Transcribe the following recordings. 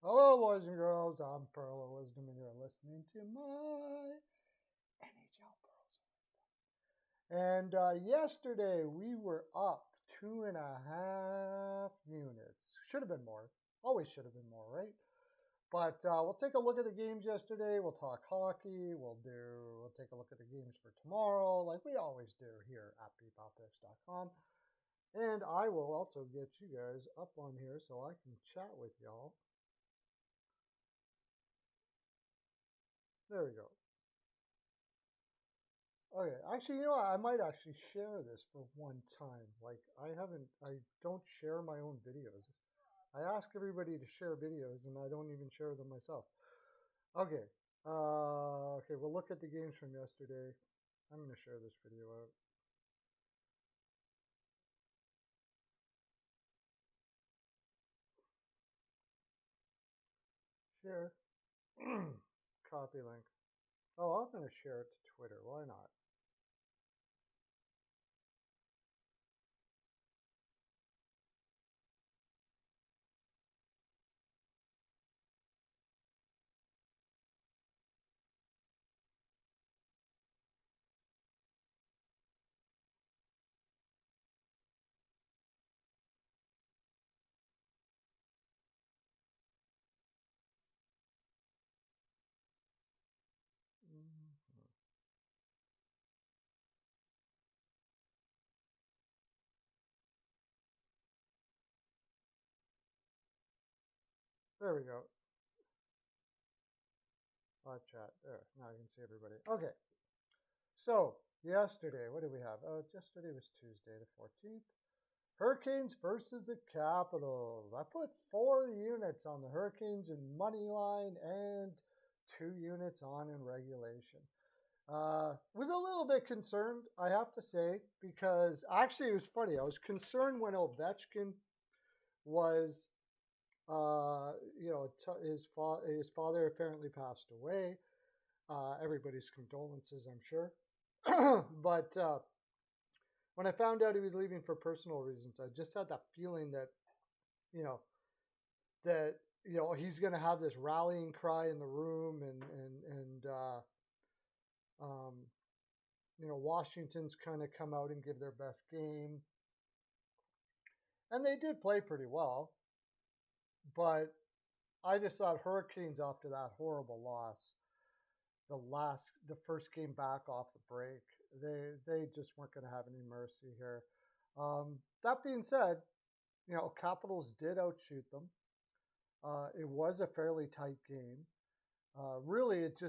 Hello, boys and girls. I'm Pearlo Wisdom, and you're listening to my NHL Pearls of Wisdom. And yesterday we were up 2.5 units. Should have been more. Always should have been more, right? But we'll take a look at the games yesterday. We'll talk hockey. We'll take a look at the games for tomorrow, like we always do here at beepoptics.com. And I will also get you guys up on here so I can chat with y'all. There we go. Okay, actually, you know what? I might actually share this for one time. Like, I don't share my own videos. I ask everybody to share videos, and I don't even share them myself. Okay, okay, we'll look at the games from yesterday. I'm going to share this video out. Share. Copy link. Oh, I'm going to share it to Twitter. Why not? Mhm. There we go. Live chat. There. Now you can see everybody. Okay. So, yesterday, what did we have? Yesterday was Tuesday, the 14th. Hurricanes versus the Capitals. I put 4 units on the Hurricanes in money line and 2 units on in regulation. Was a little bit concerned, I have to say, because actually it was funny. I was concerned when Ovechkin was, his father apparently passed away. Everybody's condolences, I'm sure. But when I found out he was leaving for personal reasons, I just had that feeling that, you know, he's going to have this rallying cry in the room, and um, Washington's kind of come out and give their best game, and they did play pretty well, but I just thought Hurricanes after that horrible loss, the first game back off the break, they just weren't going to have any mercy here. That being said, Capitals did outshoot them. It was a fairly tight game. Really, it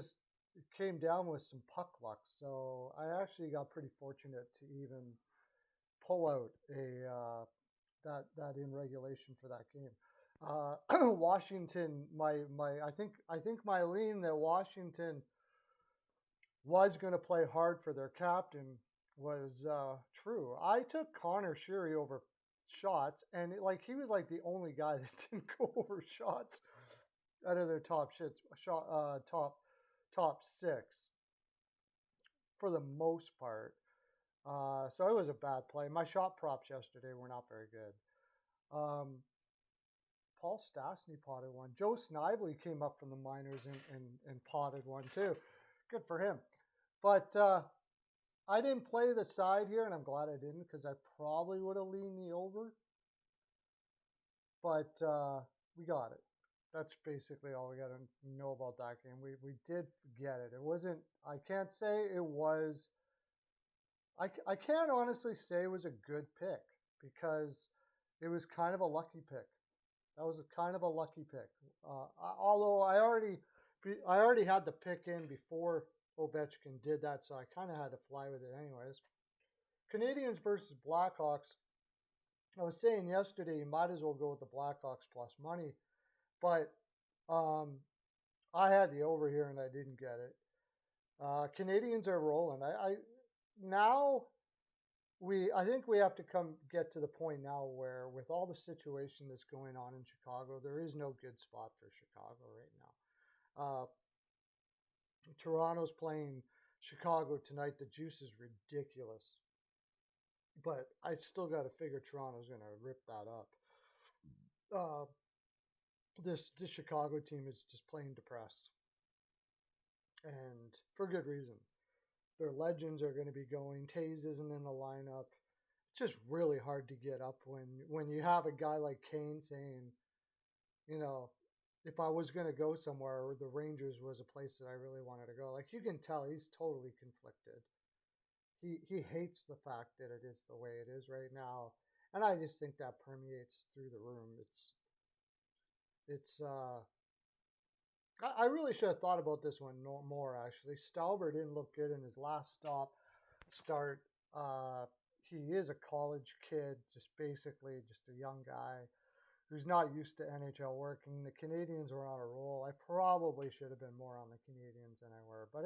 came down with some puck luck. So I actually got pretty fortunate to even pull out that in regulation for that game. Washington, I think my lean that Washington was going to play hard for their captain was true. I took Connor Sheary over shots, and he was like the only guy that didn't go over shots out of their top six for the most part. So it was a bad play. My shot props yesterday were not very good. Um, Paul Stastny potted one. Joe Snively came up from the minors and potted one too. Good for him. But I didn't play the side here, and I'm glad I didn't because I probably would have leaned the over. But we got it. That's basically all we got to know about that game. We did get it. It wasn't, I can't say it was, I can't honestly say it was a good pick because it was kind of a lucky pick. That was kind of a lucky pick. Although I already had the pick in before Ovechkin did that, so I kind of had to fly with it anyways. Canadians versus Blackhawks. I was saying yesterday you might as well go with the Blackhawks plus money, but um, I had the over here and I didn't get it. Canadians are rolling. Now I think we have to get to the point now where with all the situation that's going on in Chicago, there is no good spot for Chicago right now. Toronto's playing Chicago tonight. The juice is ridiculous, but I still got to figure Toronto's going to rip that up. Uh, this Chicago team is just plain depressed, and for good reason. Their legends are going to be going. Taze isn't in the lineup. It's just really hard to get up when you have a guy like Kane saying, you know, if I was going to go somewhere, the Rangers was a place that I really wanted to go. Like, you can tell he's totally conflicted. He hates the fact that it is the way it is right now, and I just think that permeates through the room. It's I really should have thought about this one more, actually. Stauber didn't look good in his last start. He is a college kid, just basically just a young guy who's not used to NHL working. The Canadians were on a roll. I probably should have been more on the Canadians than I were, but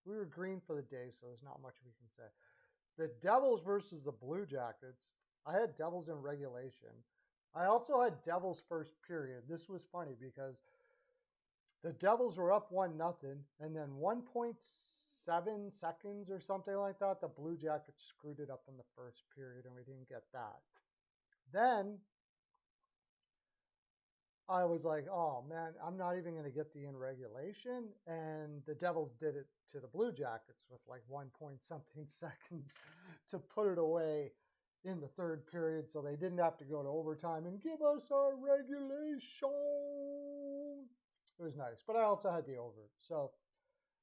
we were green for the day, so there's not much we can say. The Devils versus the Blue Jackets. I had Devils in regulation. I also had Devils first period. This was funny because the Devils were up 1-0, and then 1.7 seconds or something like that, the Blue Jackets screwed it up in the first period, and we didn't get that. Then I was like, oh man, I'm not even going to get the in regulation. And the Devils did it to the Blue Jackets with like 1 point something seconds to put it away in the third period, so they didn't have to go to overtime and give us our regulation. It was nice, but I also had the over. So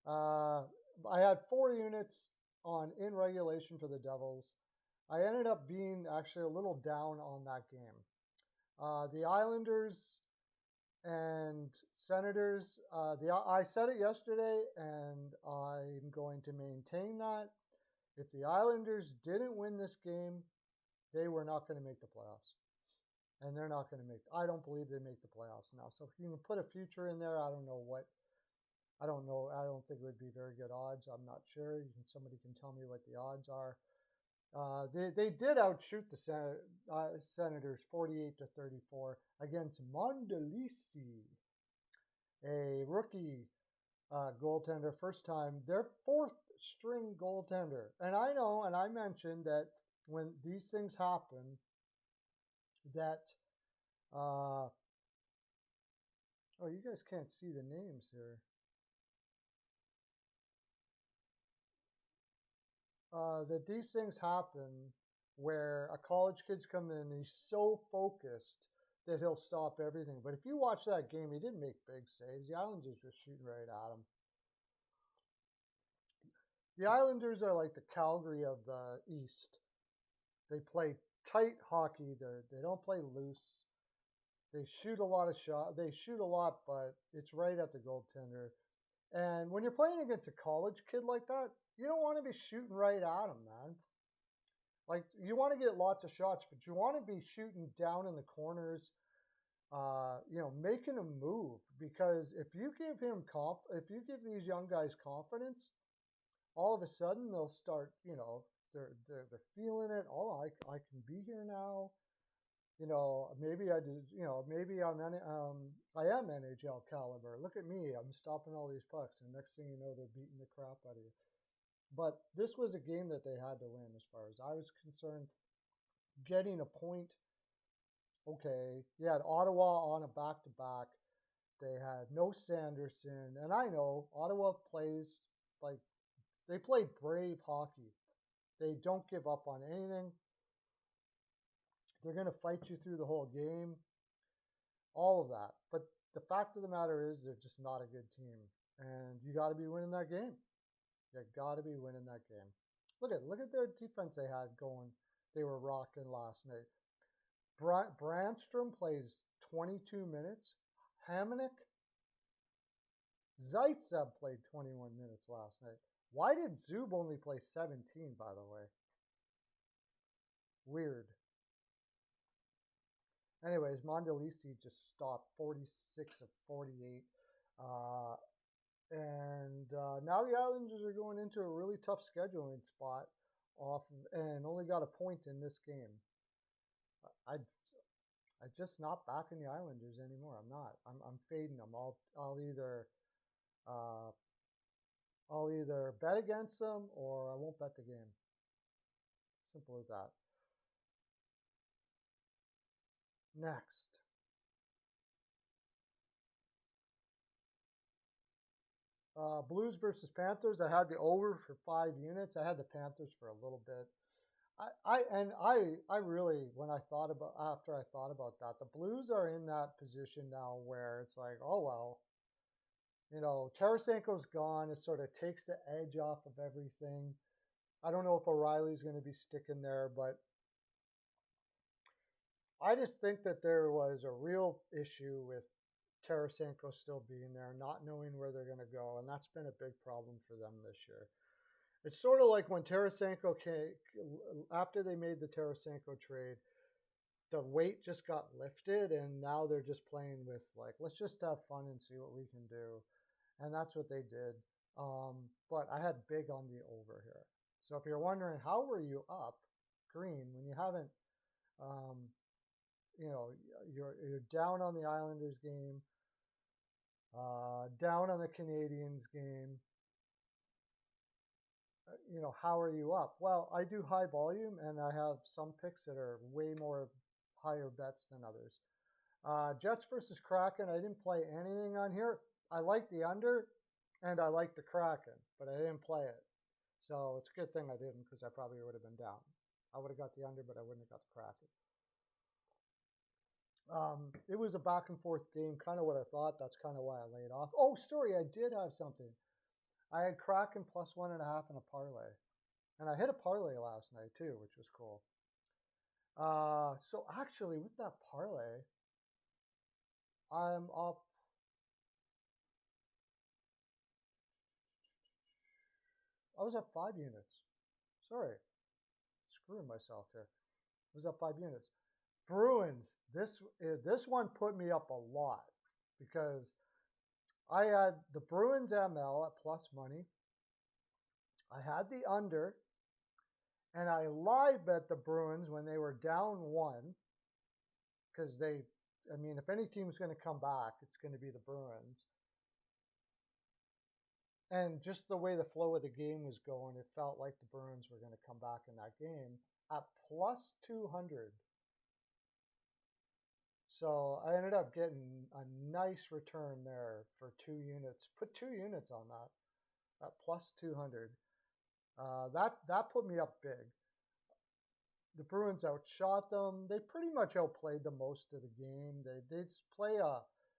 I had 4 units on in regulation for the Devils. I ended up being actually a little down on that game. The Islanders and Senators, I said it yesterday, and I'm going to maintain that. If the Islanders didn't win this game, they were not going to make the playoffs. And they're not going to make, I don't believe they make the playoffs now. So if you can put a future in there, I don't know. I don't think it would be very good odds. I'm not sure. Somebody can tell me what the odds are. They did outshoot the Senators 48-34 against Mondelisi, a rookie goaltender, first time, their 4th string goaltender. And I know, and I mentioned that when these things happen, that oh, you guys can't see the names here. That these things happen where a college kid's coming in and he's so focused that he'll stop everything. But if you watch that game, he didn't make big saves. The Islanders were shooting right at him. The Islanders are like the Calgary of the East. They play tight hockey. They don't play loose. They shoot a lot of shots. They shoot a lot, but it's right at the goaltender. And when you're playing against a college kid like that, you don't want to be shooting right at him, man. Like, you want to get lots of shots, but you want to be shooting down in the corners, making him move. Because if you give these young guys confidence, all of a sudden they'll start, they're feeling it. Oh, I can be here now. Maybe I did, maybe I am NHL caliber. Look at me. I'm stopping all these pucks. And next thing you know, they're beating the crap out of you. But this was a game that they had to win as far as I was concerned. Getting a point, okay. You had Ottawa on a back-to-back. They had no Sanderson. And I know Ottawa plays like they play brave hockey. They don't give up on anything. They're going to fight you through the whole game. All of that. But the fact of the matter is they're just not a good team. And you got to be winning that game. You got to be winning that game. Look at their defense they had going. They were rocking last night. Brandstrom plays 22 minutes. Hamonic, Zaitsev played 21 minutes last night. Why did Zub only play 17, by the way? Weird. Anyways, Mondelisi just stopped 46 of 48. Now the Islanders are going into a really tough scheduling spot and only got a point in this game. I'm just not backing the Islanders anymore. I'm not. I'm fading them. I'll either bet against them or I won't bet the game. Simple as that. Next, Blues versus Panthers. I had the over for 5 units. I had the Panthers for a little bit. I really, when I thought about, after I thought about that, the Blues are in that position now where it's like, oh well, Tarasenko's gone. It sort of takes the edge off of everything. I don't know if O'Reilly's going to be sticking there, but I just think that there was a real issue with Tarasenko still being there, not knowing where they're going to go, and that's been a big problem for them this year. It's sort of like when Tarasenko came, after they made the Tarasenko trade, the weight just got lifted, and now they're just playing with like, let's just have fun and see what we can do, and that's what they did. But I had big on the over here. So if you're wondering how were you up green when you haven't, um, you're down on the Islanders game, down on the Canadiens game. How are you up? Well, I do high volume, and I have some picks that are way more higher bets than others. Jets versus Kraken. I didn't play anything on here. I like the under, and I like the Kraken, but I didn't play it. So it's a good thing I didn't, because I probably would have been down. I would have got the under, but I wouldn't have got the Kraken. It was a back and forth game, kind of what I thought. That's kind of why I laid off. Oh, sorry, I did have something. I had Kraken plus 1.5 in a parlay. And I hit a parlay last night too, which was cool. So actually with that parlay, I'm up. I was up 5 units. Sorry. Screwing myself here. I was up 5 units. Bruins. This one put me up a lot because I had the Bruins ML at plus money. I had the under, and I live bet the Bruins when they were down 1, because if any team's going to come back, it's going to be the Bruins. And just the way the flow of the game was going, it felt like the Bruins were going to come back in that game at plus 200. So I ended up getting a nice return there for 2 units. Put 2 units on that at plus 200. That put me up big. The Bruins outshot them. They pretty much outplayed them most of the game. They just play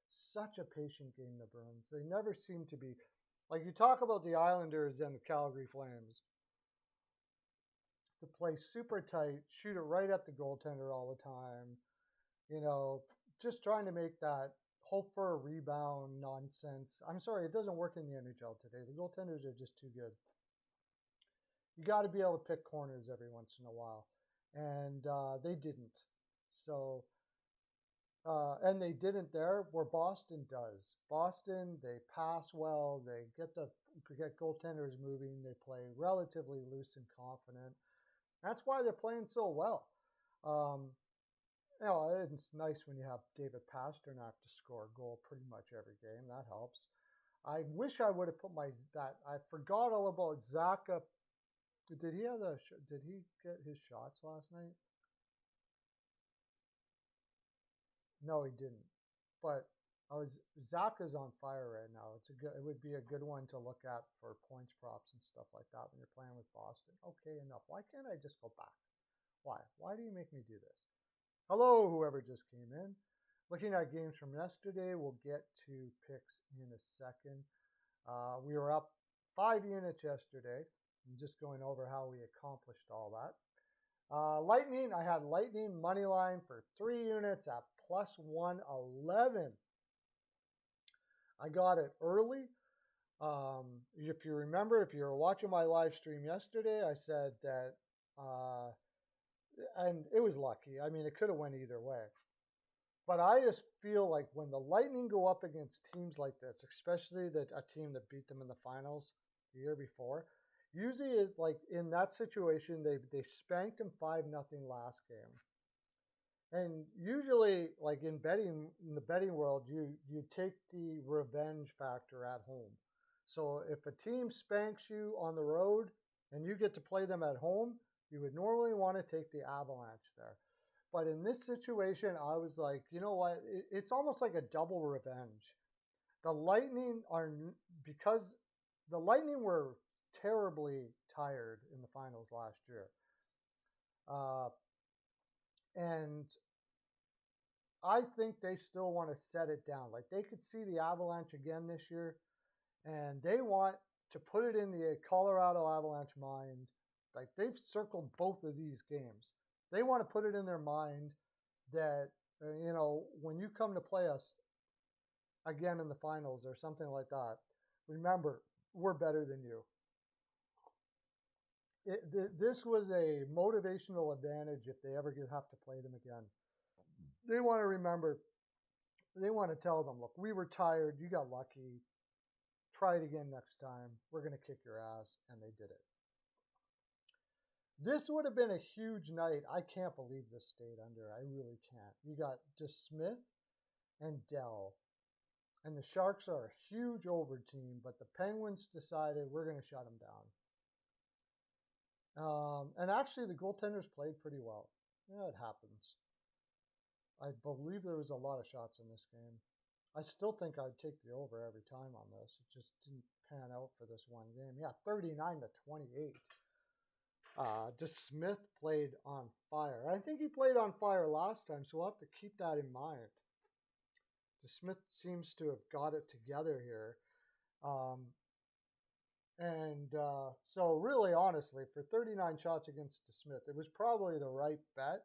such a patient game, the Bruins. They never seem to be, like you talk about the Islanders and the Calgary Flames, to play super tight, shoot it right at the goaltender all the time, just trying to make that hope for a rebound nonsense. I'm sorry, it doesn't work in the NHL today. The goaltenders are just too good. You got to be able to pick corners every once in a while. And they didn't. So, and they didn't there where Boston does. Boston, they pass well. They get goaltenders moving. They play relatively loose and confident. That's why they're playing so well. It's nice when you have David Pastrnak to score a goal pretty much every game. That helps. I wish I would have put I forgot all about Zacha. Did he get his shots last night? No, he didn't. But Zacha's on fire right now. It would be a good one to look at for points props and stuff like that when you're playing with Boston. Okay, enough. Why can't I just go back? Why? Why do you make me do this? Hello, whoever just came in. Looking at games from yesterday, we'll get to picks in a second. We were up 5 units yesterday. I'm just going over how we accomplished all that. Lightning, I had Lightning money line for 3 units at plus 111. I got it early. If you remember, if you were watching my live stream yesterday, I said that, and it was lucky. I mean, it could have went either way. But I just feel like when the Lightning go up against teams like this, especially a team that beat them in the finals the year before, usually it's like in that situation, they spanked them 5-0 last game. And usually, like in the betting world, you take the revenge factor at home. So if a team spanks you on the road and you get to play them at home, you would normally want to take the Avalanche there. But in this situation, I was like, you know what? It's almost like a double revenge. The Lightning are, because the Lightning were terribly tired in the finals last year. And I think they still want to set it down. Like they could see the Avalanche again this year, and they want to put it in the Colorado Avalanche mind. Like they've circled both of these games. They want to put it in their mind that, when you come to play us again in the finals or something like that, remember, we're better than you. This was a motivational advantage if they ever have to play them again. They want to remember, they want to tell them, look, we were tired. You got lucky. Try it again next time. We're going to kick your ass. And they did it. This would have been a huge night. I can't believe this stayed under. I really can't. You got DeSmith and Dell. And the Sharks are a huge over team, but the Penguins decided we're going to shut them down. And actually, the goaltenders played pretty well. Yeah, it happens. I believe there was a lot of shots in this game. I still think I'd take the over every time on this. It just didn't pan out for this one game. Yeah, 39-28. DeSmith played on fire. I think he played on fire last time, so we'll have to keep that in mind. DeSmith seems to have got it together here. So really, honestly, for 39 shots against DeSmith, it was probably the right bet.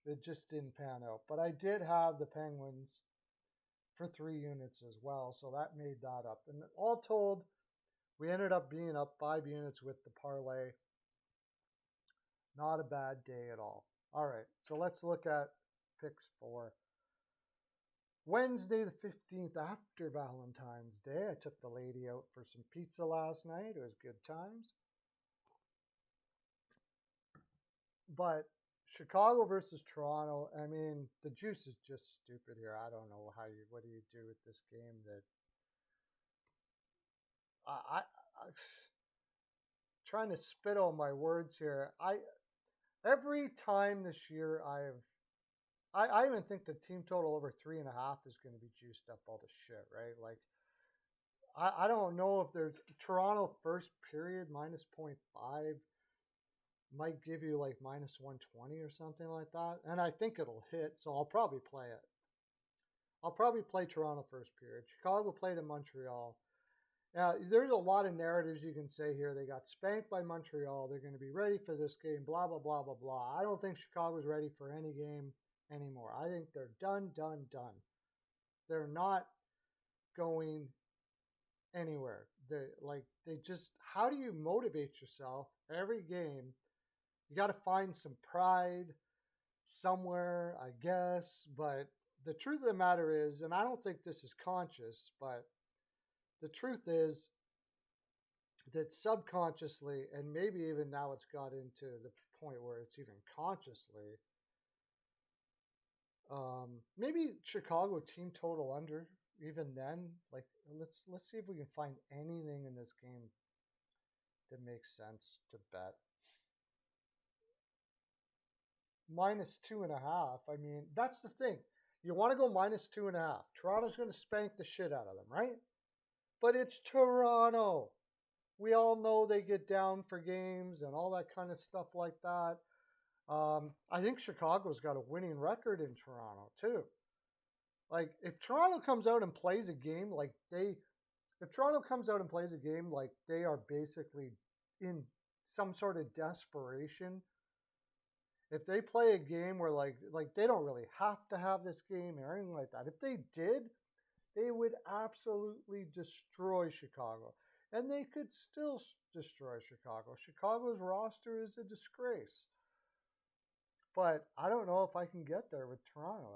It just didn't pan out. But I did have the Penguins for 3 units as well, so that made that up. And all told, we ended up being up 5 units with the parlay. Not a bad day at all. All right, so let's look at picks for Wednesday the 15th after Valentine's Day. I took the lady out for some pizza last night. It was good times. But Chicago versus Toronto, I mean, the juice is just stupid here. I don't know what do you do with this game that I trying to spit on my words here. Every time this year I even think the team total over 3.5 is going to be juiced up all the shit, right? Like, I don't know if there's Toronto first period minus 0.5 might give you like minus 120 or something like that. And I think it'll hit, so I'll probably play it. I'll probably play Toronto first period. Chicago played in Montreal. Now, there's a lot of narratives you can say here. They got spanked by Montreal. They're going to be ready for this game, blah, blah, blah, blah, blah. I don't think Chicago's ready for any game anymore. I think they're done. They're not going anywhere. How do you motivate yourself every game? You got to find some pride somewhere, I guess. But the truth of the matter is, and I don't think this is conscious, but the truth is that subconsciously, and maybe even now it's got into the point where it's even consciously, maybe Chicago team total under even then. Like, let's see if we can find anything in this game that makes sense to bet. Minus 2.5. I mean, that's the thing. You want to go minus 2.5. Toronto's going to spank the shit out of them, right? But it's Toronto. We all know they get down for games and all that kind of stuff like that. I think Chicago's got a winning record in Toronto too. Like, if Toronto comes out and plays a game like they are basically in some sort of desperation. If they play a game where like they don't really have to have this game or anything like that. If they did, they would absolutely destroy Chicago. And they could still destroy Chicago. Chicago's roster is a disgrace. But I don't know if I can get there with Toronto.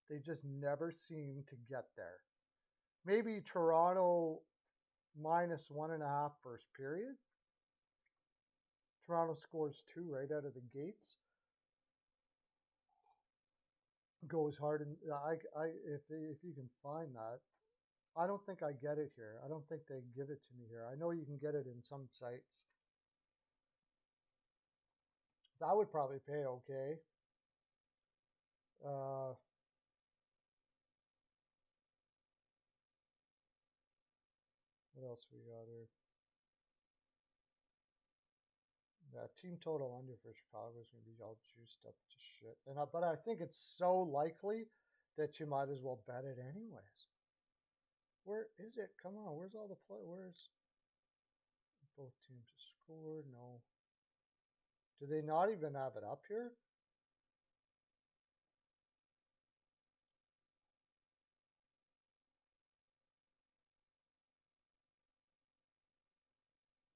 They just never seem to get there. Maybe Toronto minus 1.5 first period. Toronto scores 2 right out of the gates. Goes hard, and if you can find that, I don't think I get it here. I don't think they give it to me here. I know you can get it in some sites. That would probably pay okay. What else we got here? Yeah, team total under for Chicago is going to be all juiced up to shit. But I think it's so likely that you might as well bet it anyways. Where is it? Come on, where's all the play? Where's both teams scored? No. Do they not even have it up here?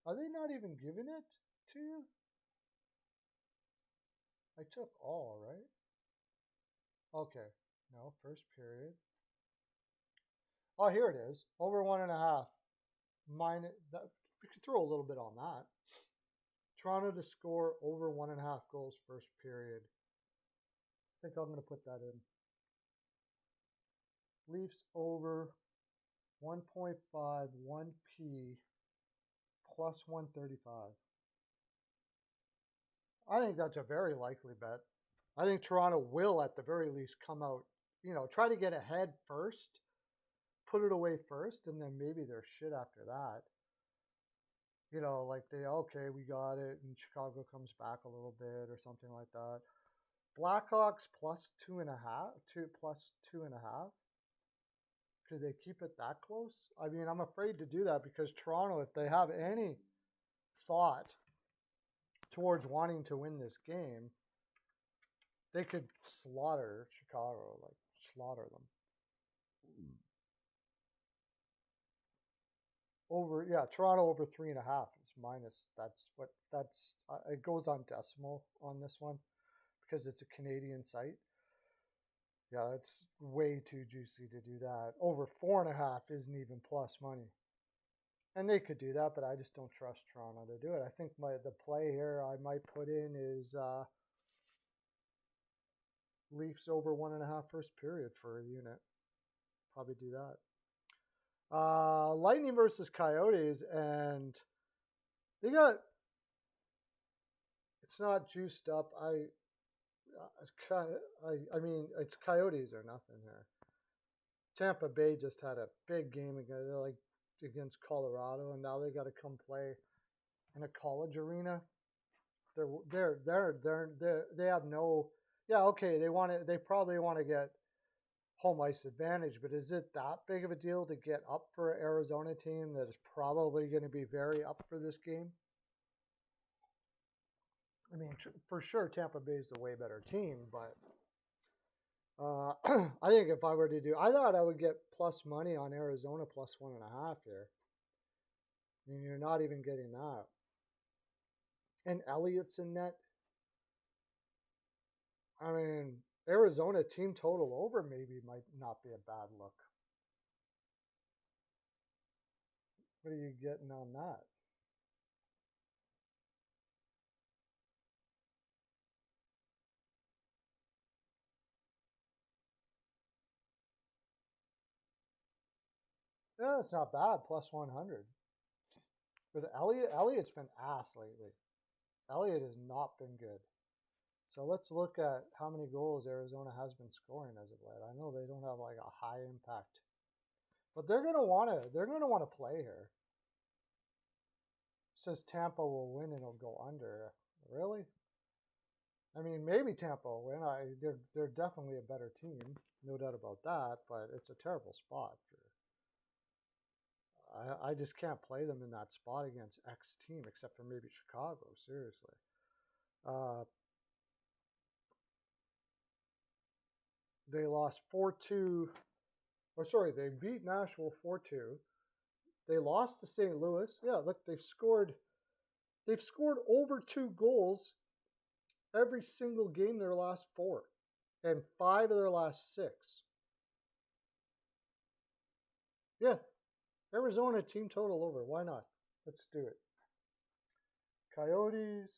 Are they not even giving it to you? I took all, right? Okay. No, first period. Oh, here it is. Over 1.5. Minus that. We could throw a little bit on that. Toronto to score over 1.5 goals first period. I think I'm going to put that in. Leafs over 1.5, 1P plus 135. I think that's a very likely bet. I think Toronto will, at the very least, come out, try to get ahead first, put it away first, and then maybe there's shit after that. Like okay, we got it, and Chicago comes back a little bit or something like that. Blackhawks plus 2.5, plus 2.5. Could they keep it that close? I mean, I'm afraid to do that because Toronto, if they have any thought towards wanting to win this game, they could slaughter Chicago, like slaughter them. Toronto over 3.5 is minus. It goes on decimal on this one because it's a Canadian site. Yeah, it's way too juicy to do that. Over 4.5 isn't even plus money. And they could do that, but I just don't trust Toronto to do it. I think the play here I might put in is Leafs over 1.5 first period for a unit. Probably do that. Lightning versus Coyotes, and they got. It's not juiced up. I mean, it's Coyotes or nothing here. Tampa Bay just had a big game against Colorado, and now they got to come play in a college arena. They have no. Yeah, okay. They probably want to get home ice advantage, but is it that big of a deal to get up for an Arizona team that is probably going to be very up for this game? I mean, for sure, Tampa Bay is the way better team, but I think if I were to I thought I would get plus money on Arizona plus 1.5 here. I mean, you're not even getting that. And Elliott's in net. I mean, Arizona team total over maybe might not be a bad look. What are you getting on that? Yeah, it's not bad. Plus 100. With Elliott's been ass lately. Elliott has not been good. So let's look at how many goals Arizona has been scoring as of late. I know they don't have like a high impact, but they're gonna wanna play here. It says Tampa will win and it'll go under. Really? I mean, maybe Tampa will win. They're definitely a better team, no doubt about that. But it's a terrible spot for. I just can't play them in that spot against X team, except for maybe Chicago. Seriously. They lost 4-2. Or sorry, they beat Nashville 4-2. They lost to St. Louis. Yeah, look, they've scored over 2 goals every single game their last 4 and 5 of their last 6. Yeah, Arizona team total over. Why not? Let's do it. Coyotes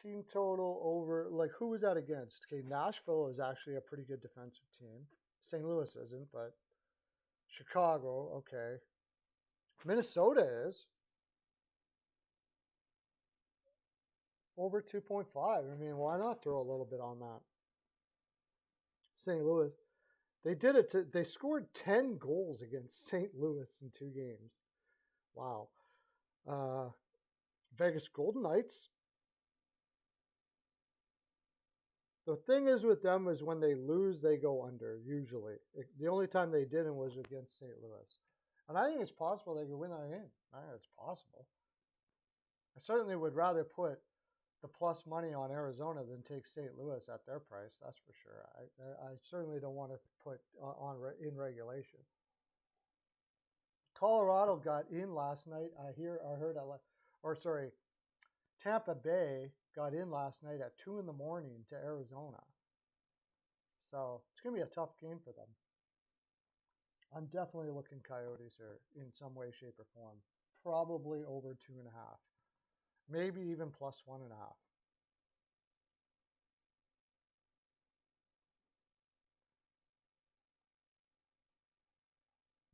team total over. Like, who was that against? Okay, Nashville is actually a pretty good defensive team. St. Louis isn't, but Chicago, okay. Minnesota is. Over 2.5. I mean, why not throw a little bit on that? St. Louis. They did it to, they scored 10 goals against St. Louis in 2 games. Wow. Vegas Golden Knights. The thing is with them is when they lose, they go under, usually. The only time they didn't was against St. Louis. And I think it's possible they could win that game. I think it's possible. I certainly would rather put the plus money on Arizona than take St. Louis at their price. That's for sure. I certainly don't want to put on in regulation. Colorado got in last night. Tampa Bay got in last night at 2 a.m. to Arizona. So it's going to be a tough game for them. I'm definitely looking Coyotes here in some way, shape, or form. Probably over 2.5. Maybe even plus 1.5.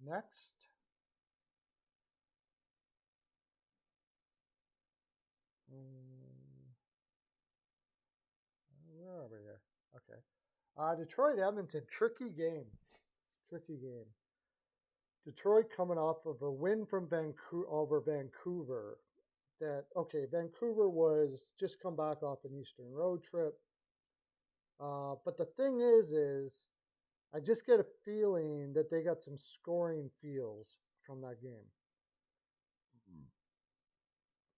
Next. Where are we here? Okay. Detroit, Edmonton. Tricky game. Detroit coming off of a win from Vancouver over Vancouver. Vancouver was just come back off an Eastern road trip. But the thing is I just get a feeling that they got some scoring feels from that game.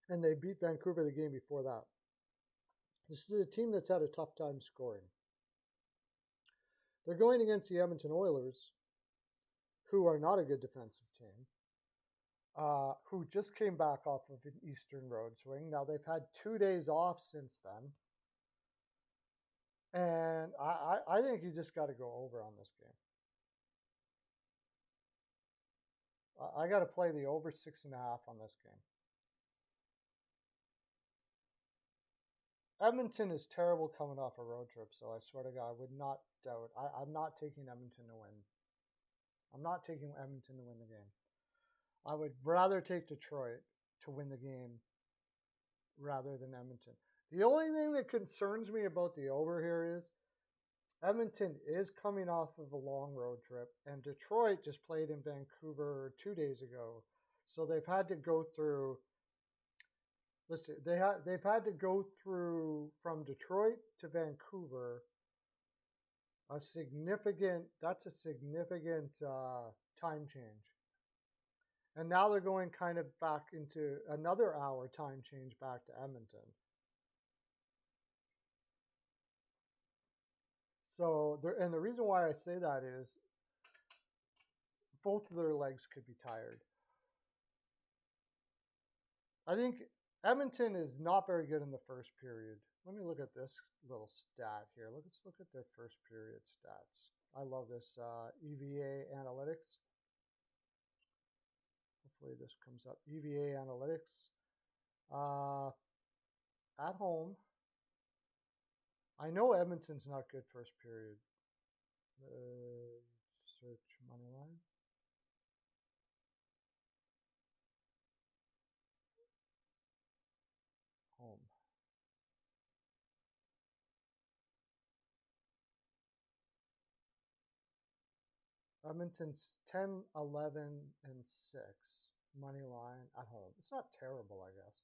And they beat Vancouver the game before that. This is a team that's had a tough time scoring. They're going against the Edmonton Oilers, who are not a good defensive team, who just came back off of an Eastern road swing. Now, they've had 2 days off since then. And I think you just got to go over on this game. I got to play the over 6.5 on this game. Edmonton is terrible coming off a road trip, so I swear to God, I would not doubt. I'm not taking Edmonton to win. I'm not taking Edmonton to win the game. I would rather take Detroit to win the game rather than Edmonton. The only thing that concerns me about the over here is Edmonton is coming off of a long road trip, and Detroit just played in Vancouver 2 days ago. So they've had to go through. Listen, they've had to go through from Detroit to Vancouver. That's a significant time change. And now they're going kind of back into another hour time change back to Edmonton. So, and the reason why I say that is both of their legs could be tired. I think Edmonton is not very good in the first period. Let me look at this little stat here. Let's look at their first period stats. I love this EVA analytics. Hopefully this comes up. EVA analytics. At home. I know Edmonton's not good first period. Search money line. Home. Edmonton's 10, 11, and 6 money line at home. It's not terrible, I guess.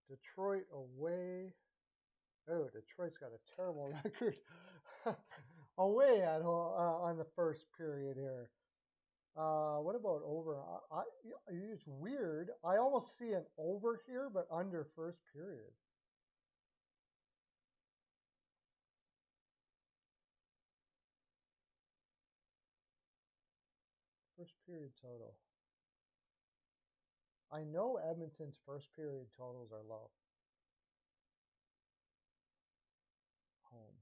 Detroit away. Oh, Detroit's got a terrible record away at home on the first period here. What about over? It's weird. I almost see an over here, but under first period. First period total. I know Edmonton's first period totals are low. Home.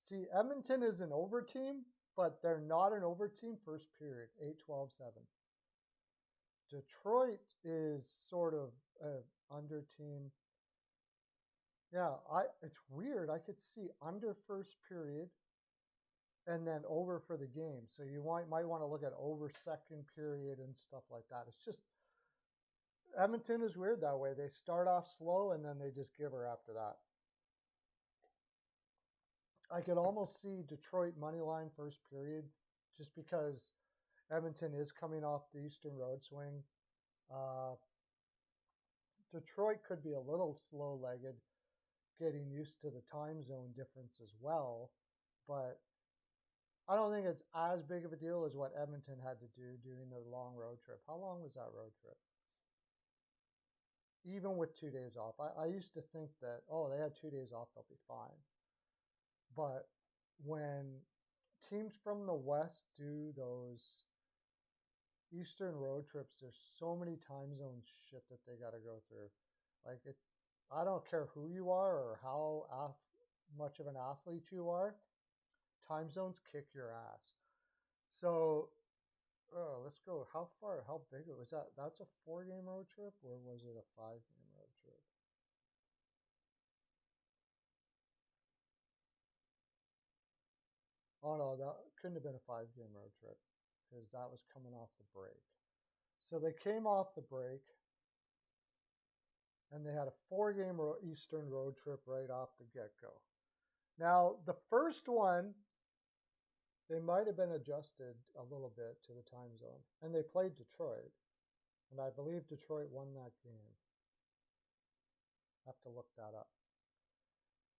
See, Edmonton is an over team, but they're not an over team first period, 8-12-7. Detroit is sort of an under team. Yeah, it's weird. I could see under first period and then over for the game. So you might want to look at over second period and stuff like that. It's just Edmonton is weird that way. They start off slow and then they just give her after that. I could almost see Detroit money line first period, just because Edmonton is coming off the Eastern Road swing. Uh, Detroit could be a little slow-legged, getting used to the time zone difference as well, but I don't think it's as big of a deal as what Edmonton had to do doing their long road trip. How long was that road trip? Even with 2 days off, I used to think that, oh, they had 2 days off, they'll be fine. But when teams from the West do those Eastern road trips, there's so many time zone shit that they got to go through. Like it, I don't care who you are or how much of an athlete you are, time zones kick your ass. So, let's go. How far? How big was that? That's a 4 game road trip, or was it a 5 game road trip? Oh no, that couldn't have been a 5 game road trip because that was coming off the break. So they came off the break and they had a 4 game Eastern road trip right off the get go. Now, the first one, they might have been adjusted a little bit to the time zone, and they played Detroit, and I believe Detroit won that game. I have to look that up.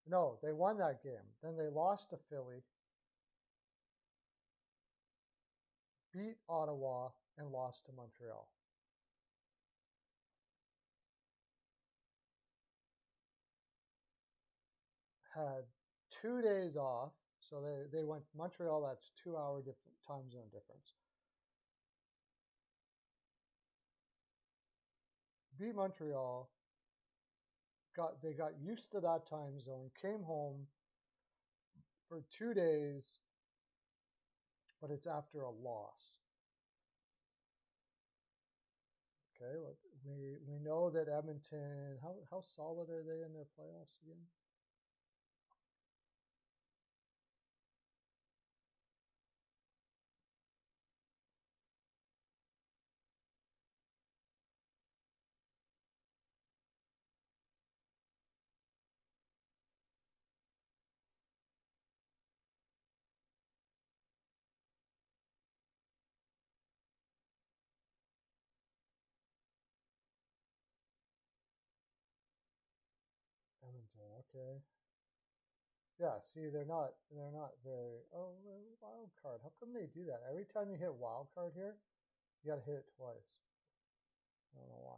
No, they won that game. Then they lost to Philly, beat Ottawa, and lost to Montreal. Had 2 days off, so they went Montreal. That's 2 hour different time zone difference. Beat Montreal. They got used to that time zone. Came home for 2 days, but it's after a loss. Okay, look, we know that Edmonton. How solid are they in their playoffs again? Edmonton, okay. Yeah, see, they're not very. Oh, wild card. How come they do that? Every time you hit wild card here, you got to hit it twice. I don't know why.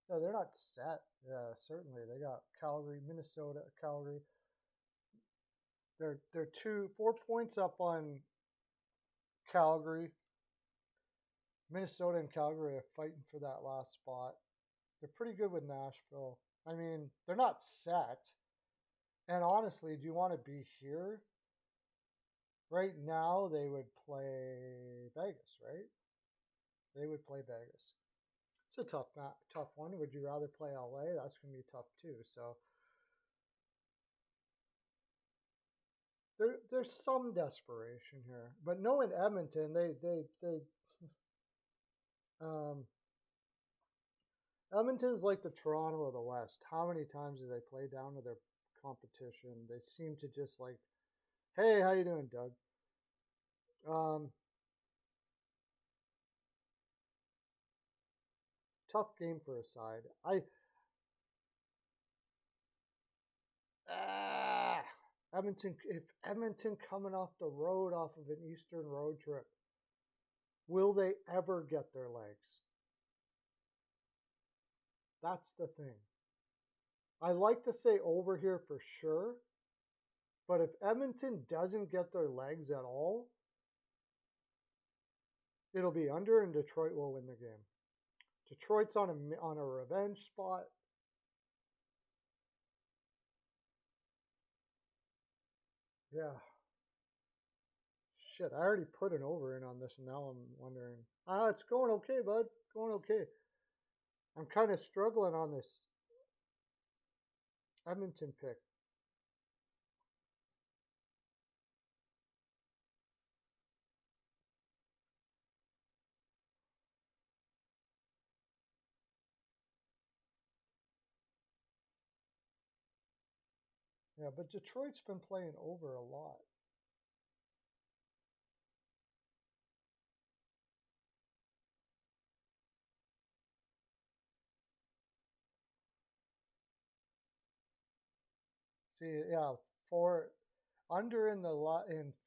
No, they're not set. Yeah, certainly they got Calgary, Minnesota, Calgary. They're 4 points up on Calgary. Minnesota and Calgary are fighting for that last spot. They're pretty good with Nashville. I mean, they're not set. And honestly, do you want to be here? Right now, they would play Vegas, right? They would play Vegas. It's a tough one. Would you rather play LA? That's going to be tough too. So there's some desperation here, but knowing Edmonton, um, Edmonton's like the Toronto of the West. How many times do they play down to their competition? They seem to just like, hey, how you doing, Doug? Um, Tough game for a side. Ah, Edmonton. If Edmonton coming off the road off of an Eastern road trip, will they ever get their legs? That's the thing. I like to say over here for sure, but if Edmonton doesn't get their legs at all, it'll be under, and Detroit will win the game. Detroit's on a revenge spot. Yeah. Shit, I already put an over in on this, and now I'm wondering. It's going okay, bud. It's going okay. I'm kind of struggling on this Edmonton pick. Yeah, but Detroit's been playing over a lot. See, yeah, four under in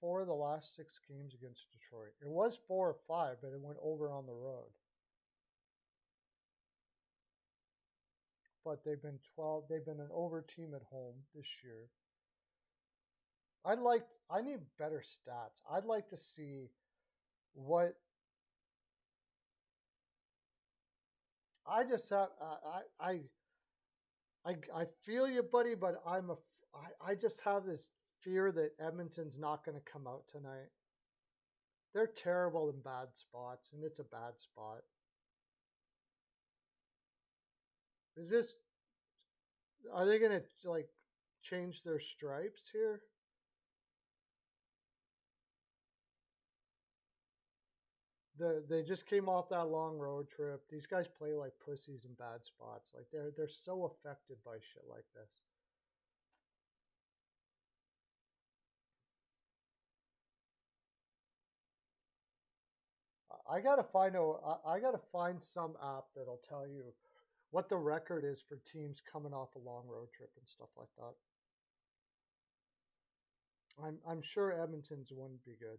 4 of the last 6 games against Detroit. It was 4 or 5, but it went over on the road. But they've been 12. They've been an over team at home this year. I need better stats. I'd like to see what I just have. I feel you, buddy, but I just have this fear that Edmonton's not going to come out tonight. They're terrible in bad spots, and it's a bad spot. Is this? Are they going to like change their stripes here? They just came off that long road trip. These guys play like pussies in bad spots. Like they're so affected by shit like this. I gotta find some app that'll tell you what the record is for teams coming off a long road trip and stuff like that. I'm sure Edmonton's wouldn't be good.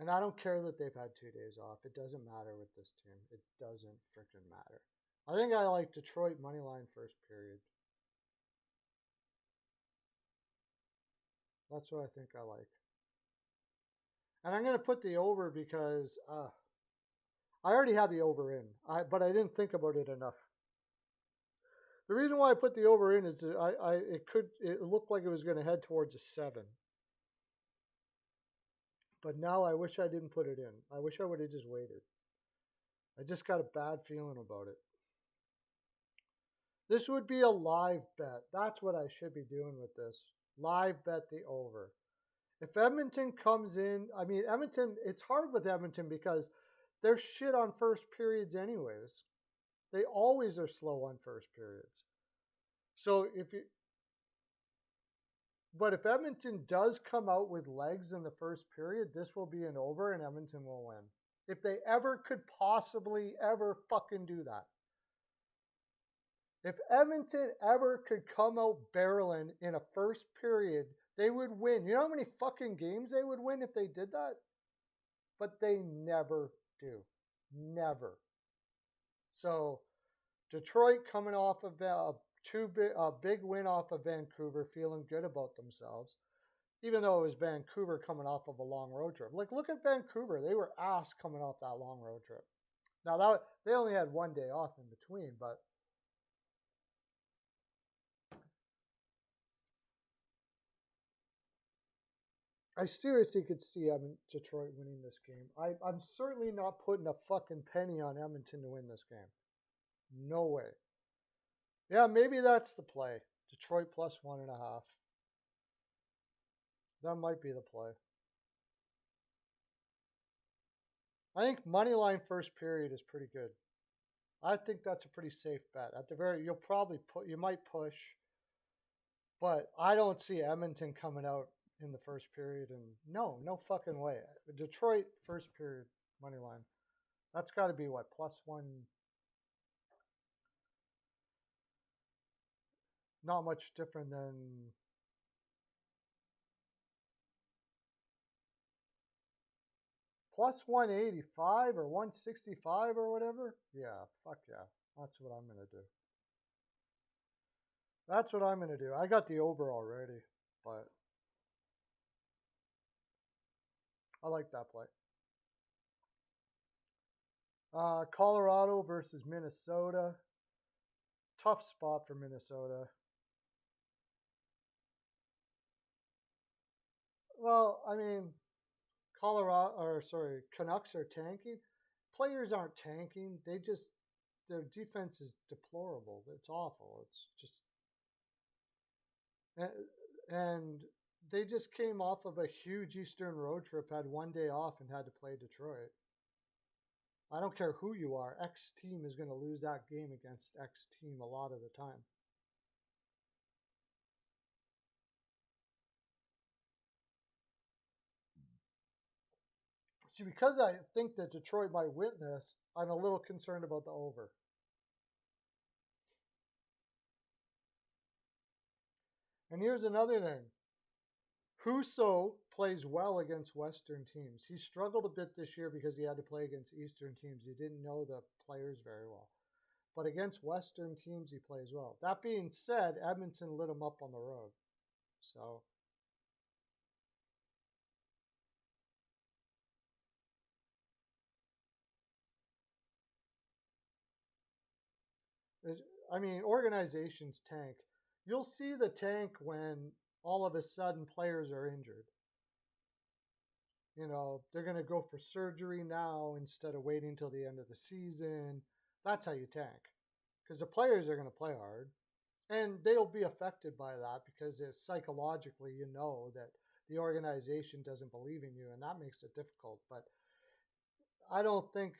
And I don't care that they've had 2 days off. It doesn't matter with this team. It doesn't freaking matter. I think I like Detroit money line first period. That's what I think I like. And I'm going to put the over because I already had the over in, but I didn't think about it enough. The reason why I put the over in is it looked like it was going to head towards a 7. But now I wish I didn't put it in. I wish I would have just waited. I just got a bad feeling about it. This would be a live bet. That's what I should be doing with this. Live bet the over. If Edmonton comes in, I mean, Edmonton, it's hard with Edmonton because they're shit on first periods, anyways. They always are slow on first periods. So but if Edmonton does come out with legs in the first period, this will be an over and Edmonton will win. If they ever could possibly ever fucking do that. If Edmonton ever could come out barreling in a first period, they would win. You know how many fucking games they would win if they did that? But they never do. Never. So Detroit coming off of a big win off of Vancouver, feeling good about themselves, even though it was Vancouver coming off of a long road trip. Like, look at Vancouver. They were ass coming off that long road trip. Now, they only had 1 day off in between, but I seriously could see Detroit winning this game. I'm certainly not putting a fucking penny on Edmonton to win this game. No way. Yeah, maybe that's the play. Detroit plus 1.5. That might be the play. I think money line first period is pretty good. I think that's a pretty safe bet. At the very, you might push, but I don't see Edmonton coming out in the first period. And no fucking way. Detroit first period money line. That's got to be what, plus one. Not much different than plus 185 or 165 or whatever. Yeah, fuck yeah. That's what I'm going to do. That's what I'm going to do. I got the over already, but I like that play. Colorado versus Minnesota. Tough spot for Minnesota. Well, I mean, Canucks are tanking. Players aren't tanking. Their defense is deplorable. It's awful. It's just, and they just came off of a huge Eastern road trip, had 1 day off, and had to play Detroit. I don't care who you are. X team is going to lose that game against X team a lot of the time. See, because I think that Detroit might win this, I'm a little concerned about the over. And here's another thing. Husso plays well against Western teams. He struggled a bit this year because he had to play against Eastern teams. He didn't know the players very well. But against Western teams, he plays well. That being said, Edmonton lit him up on the road. So, I mean, organizations tank. You'll see the tank when all of a sudden players are injured. You know, they're going to go for surgery now instead of waiting until the end of the season. That's how you tank. Because the players are going to play hard. And they'll be affected by that because it's psychologically, you know, that the organization doesn't believe in you, and that makes it difficult. But I don't think,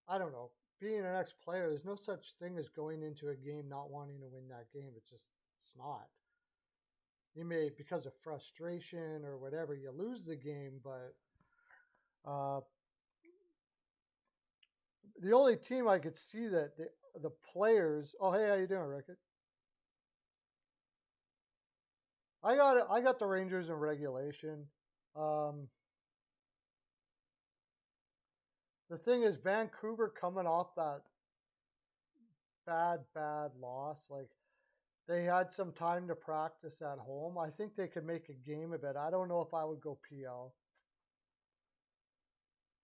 I don't know, being an ex player, there's no such thing as going into a game not wanting to win that game. It's not. You may, because of frustration or whatever, you lose the game, but uh, the only team I could see that the players. Oh, hey, how you doing, Rickett? I got the Rangers in regulation. Um, the thing is, Vancouver coming off that bad loss, like they had some time to practice at home. I think they could make a game of it. I don't know if I would go PL.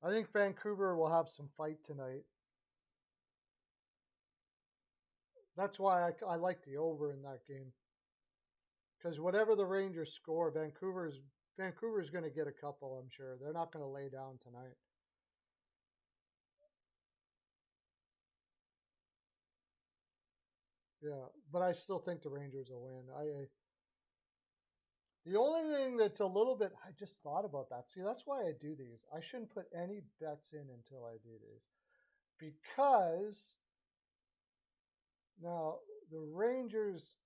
I think Vancouver will have some fight tonight. That's why I like the over in that game. Because whatever the Rangers score, Vancouver's going to get a couple, I'm sure. They're not going to lay down tonight. Yeah, but I still think the Rangers will win. The only thing that's a little bit, I just thought about that. See, that's why I do these. I shouldn't put any bets in until I do these. Because now the Rangers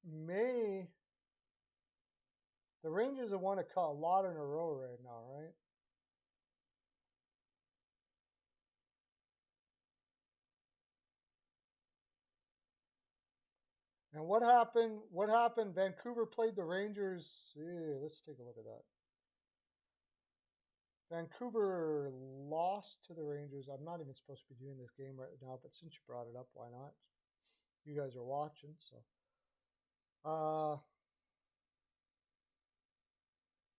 have won a lot in a row right now, right? And what happened? What happened? Vancouver played the Rangers. Yeah, let's take a look at that. Vancouver lost to the Rangers. I'm not even supposed to be doing this game right now, but since you brought it up, why not? You guys are watching, so.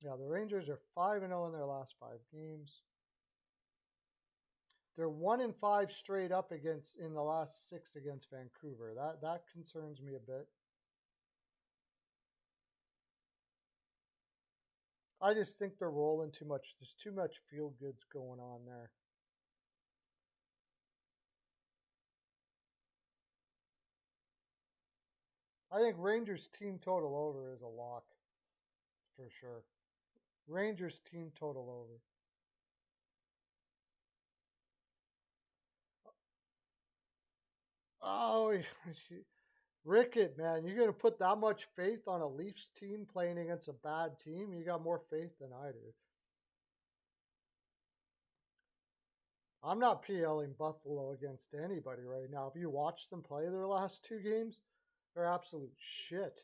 Yeah, the Rangers are 5-0 in their last 5 games. They're 1-5 straight up against in the last 6 against Vancouver. That concerns me a bit. I just think they're rolling too much. There's too much feel goods going on there. I think Rangers team total over is a lock for sure. Rangers team total over. Oh, Rickett, man, you're going to put that much faith on a Leafs team playing against a bad team? You got more faith than I do. I'm not PLing Buffalo against anybody right now. If you watch them play their last 2 games, they're absolute shit.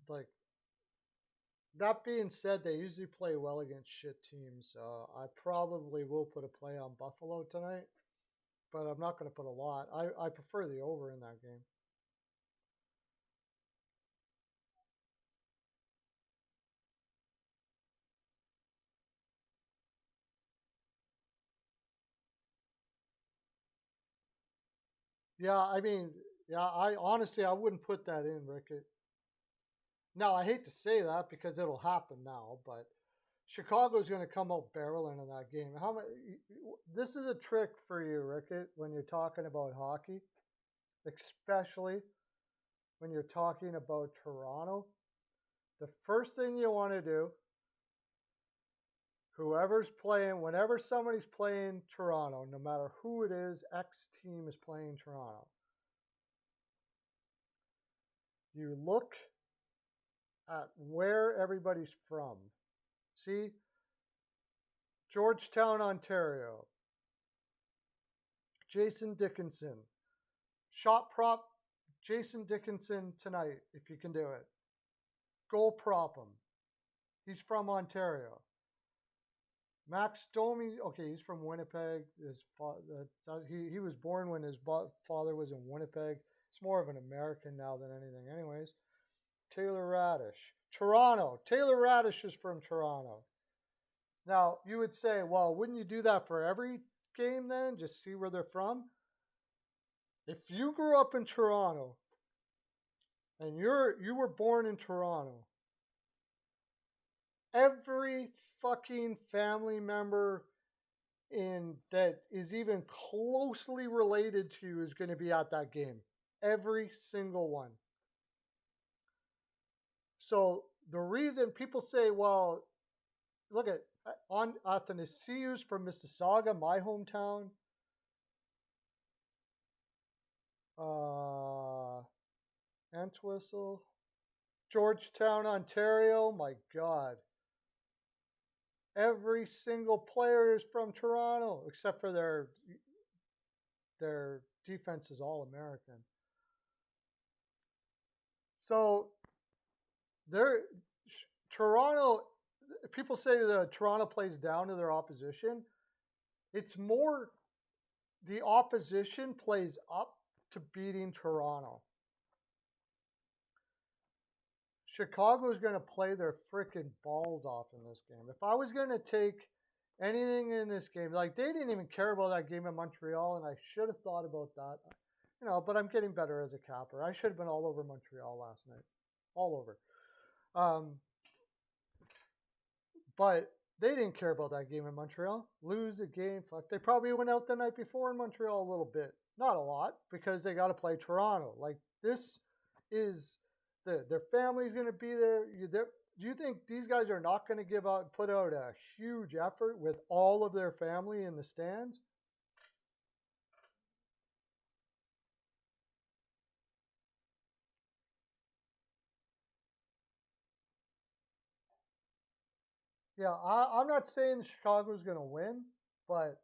Like, that being said, they usually play well against shit teams. I probably will put a play on Buffalo tonight, but I'm not going to put a lot. I prefer the over in that game. Yeah, I mean, yeah, I honestly I wouldn't put that in, Rickett. Now I hate to say that because it'll happen now, but Chicago's going to come out barreling in that game. How many? This is a trick for you, Rickett, when you're talking about hockey, especially when you're talking about Toronto. The first thing you want to do, whoever's playing, whenever somebody's playing Toronto, no matter who it is, X team is playing Toronto. You look at where everybody's from. See, Georgetown, Ontario. Jason Dickinson. Shot prop, Jason Dickinson tonight, if you can do it. Goal prop him. He's from Ontario. Max Domi, okay, he's from Winnipeg. He was born when his father was in Winnipeg. It's more of an American now than anything, anyways. Taylor Radish, Toronto. Taylor Radish is from Toronto. Now, you would say, well, wouldn't you do that for every game then? Just see where they're from? If you grew up in Toronto and you were born in Toronto, every fucking family member in that is even closely related to you is going to be at that game. Every single one. So the reason people say, well, look at Athanasius from Mississauga, my hometown. Entwistle, Georgetown, Ontario. My God. Every single player is from Toronto, except for their defense is all American. So Toronto, people say that Toronto plays down to their opposition. It's more the opposition plays up to beating Toronto. Chicago is going to play their freaking balls off in this game. If I was going to take anything in this game, like they didn't even care about that game in Montreal, and I should have thought about that. You know, but I'm getting better as a capper. I should have been all over Montreal last night. All over. But they didn't care about that game in Montreal. Lose a game, fuck. They probably went out the night before in Montreal a little bit. Not a lot, because they got to play Toronto. Like, this is... Their family's going to be there. Do you think these guys are not going to put out a huge effort with all of their family in the stands? Yeah, I'm not saying Chicago's going to win, but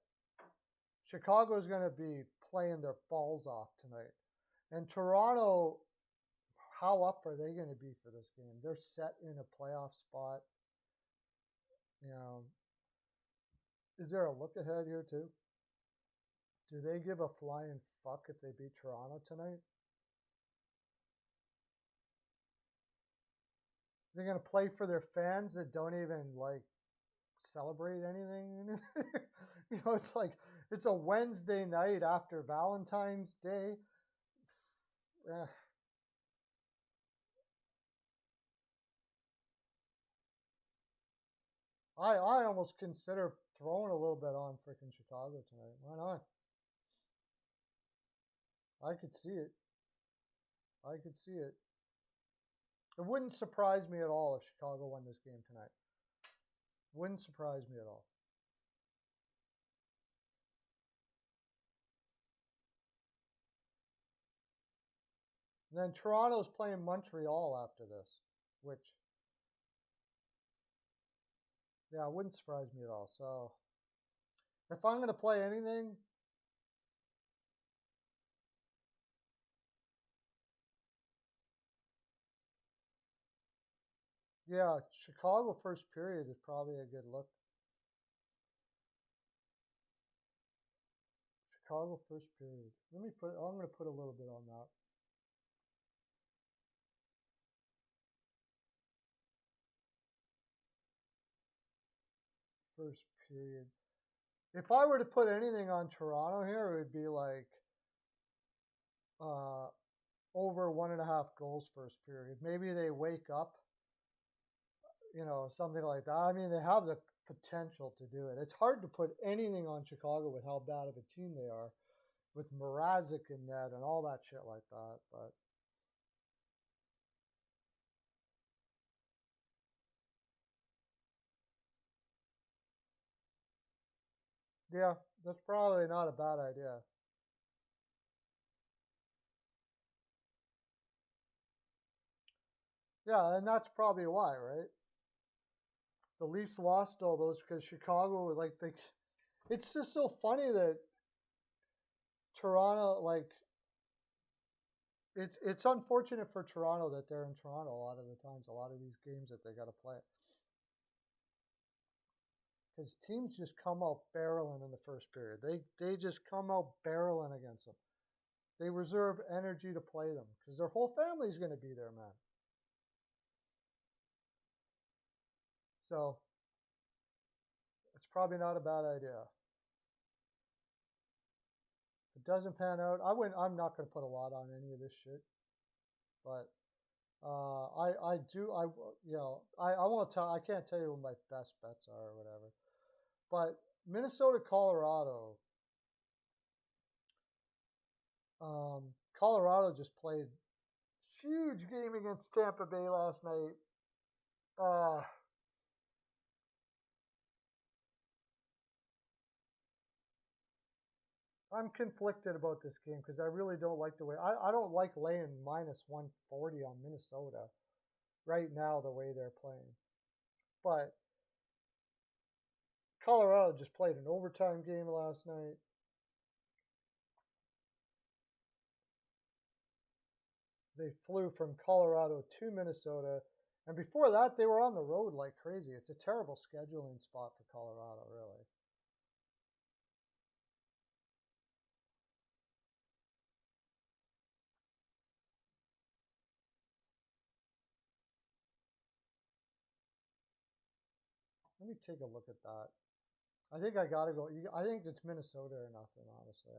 Chicago's going to be playing their balls off tonight. And Toronto, how up are they going to be for this game? They're set in a playoff spot. You know, is there a look ahead here too? Do they give a flying fuck if they beat Toronto tonight? They're going to play for their fans that don't even like celebrate anything. You know, it's like it's a Wednesday night after Valentine's Day. I almost consider throwing a little bit on freaking Chicago tonight. Why not? I could see it. I could see it. It wouldn't surprise me at all if Chicago won this game tonight. Wouldn't surprise me at all. And then Toronto's playing Montreal after this, which, yeah, it wouldn't surprise me at all. So, if I'm going to play anything, yeah, Chicago first period is probably a good look. Chicago first period. I'm going to put a little bit on that. First period. If I were to put anything on Toronto here, it would be like over 1.5 goals first period. Maybe they wake up, you know, something like that. I mean, they have the potential to do it. It's hard to put anything on Chicago with how bad of a team they are, with Mrazek in net and all that shit like that. But yeah, that's probably not a bad idea. Yeah, and that's probably why, right? the Leafs lost all those because Chicago, like, it's just so funny that Toronto, like, it's unfortunate for Toronto that they're in Toronto a lot of the times, a lot of these games that they got to play. Because teams just come out barreling in the first period. They just come out barreling against them. They reserve energy to play them because their whole family's going to be there, man. So it's probably not a bad idea. If it doesn't pan out, I'm not going to put a lot on any of this shit. But I won't tell. I can't tell you what my best bets are or whatever. But Minnesota, Colorado. Colorado just played huge game against Tampa Bay last night. I'm conflicted about this game because I really don't like the way I don't like laying minus 140 on Minnesota right now the way they're playing. But Colorado just played an overtime game last night. They flew from Colorado to Minnesota. And before that, they were on the road like crazy. It's a terrible scheduling spot for Colorado, really. Let me take a look at that. I think I got to go. I think it's Minnesota or nothing, honestly.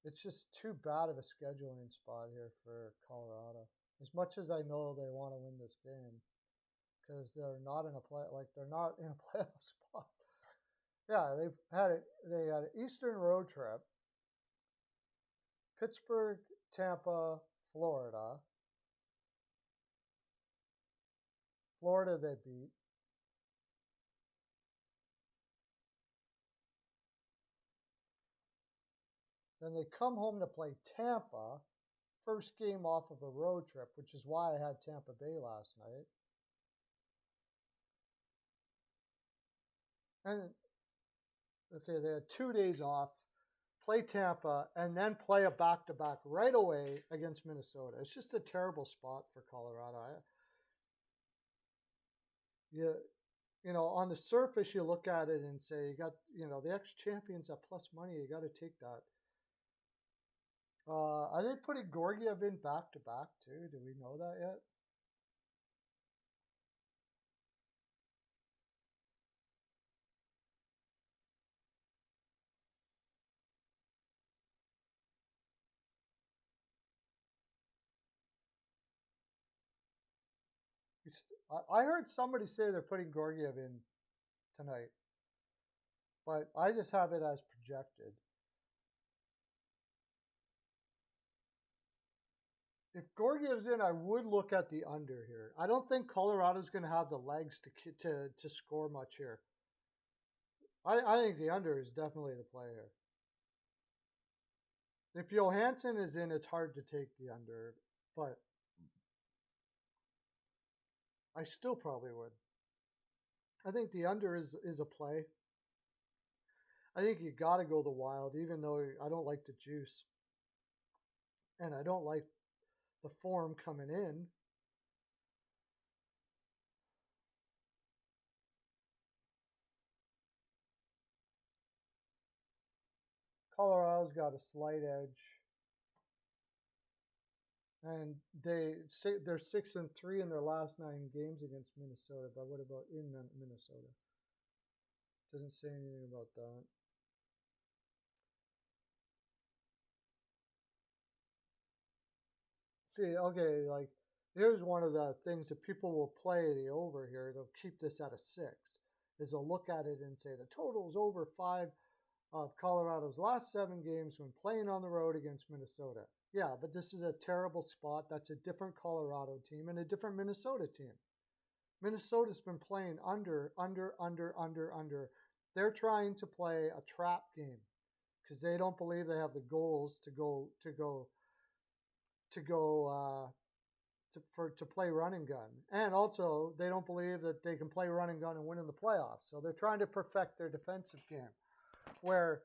It's just too bad of a scheduling spot here for Colorado. As much as I know they want to win this game, because they're not in a they're not in a playoff spot. Yeah, they had an Eastern road trip. Pittsburgh, Tampa, Florida. Florida they beat. Then they come home to play Tampa. First game off of a road trip, which is why I had Tampa Bay last night. And okay, they had 2 days off, play Tampa, and then play a back-to-back right away against Minnesota. It's just a terrible spot for Colorado. On the surface, you look at it and say, you got, the ex-champions at plus money. You got to take that. Are they putting Georgiev in back-to-back too? Do we know that yet? I heard somebody say they're putting Georgiev in tonight, but I just have it as projected. If Georgiev's in, I would look at the under here. I don't think Colorado's going to have the legs to score much here. I think the under is definitely the play here. If Johansson is in, it's hard to take the under, but I still probably would. I think the under is a play. I think you got to go the Wild, even though I don't like the juice. And I don't like the form coming in. Colorado's got a slight edge. And they're 6-3 in their last 9 games against Minnesota. But what about in Minnesota? Doesn't say anything about that. See, okay, like here's one of the things that people will play the over here. They'll keep this at a 6. Is they'll look at it and say the total is over 5 of Colorado's last 7 games when playing on the road against Minnesota. Yeah, but this is a terrible spot. That's a different Colorado team and a different Minnesota team. Minnesota's been playing under. They're trying to play a trap game because they don't believe they have the goals to to play run and gun, and also they don't believe that they can play run and gun and win in the playoffs. So they're trying to perfect their defensive game. Where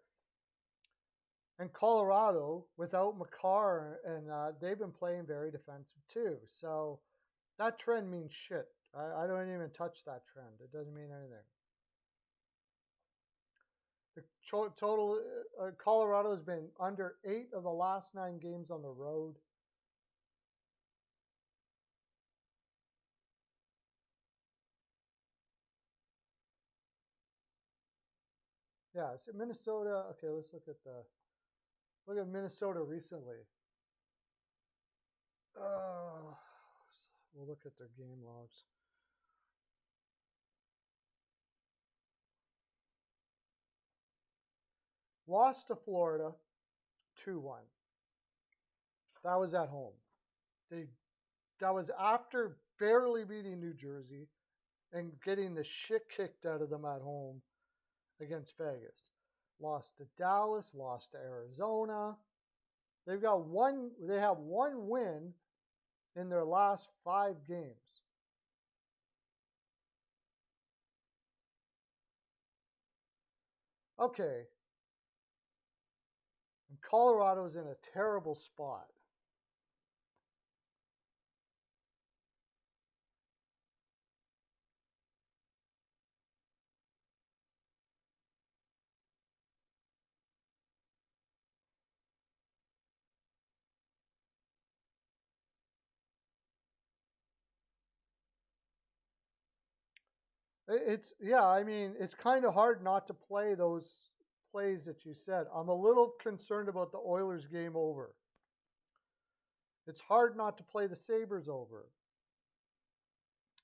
in Colorado, without McCarr, and they've been playing very defensive too. So that trend means shit. I don't even touch that trend. It doesn't mean anything. The total Colorado has been under 8 of the last 9 games on the road. Yeah, so Minnesota. Okay, let's look at Minnesota recently. We'll look at their game logs. Lost to Florida 2-1. That was at home. That was after barely beating New Jersey and getting the shit kicked out of them at home against Vegas. Lost to Dallas, lost to Arizona. They have one win in their last 5 games. Okay. And Colorado's in a terrible spot. I mean, it's kind of hard not to play those plays that you said. I'm a little concerned about the Oilers game over. It's hard not to play the Sabres over.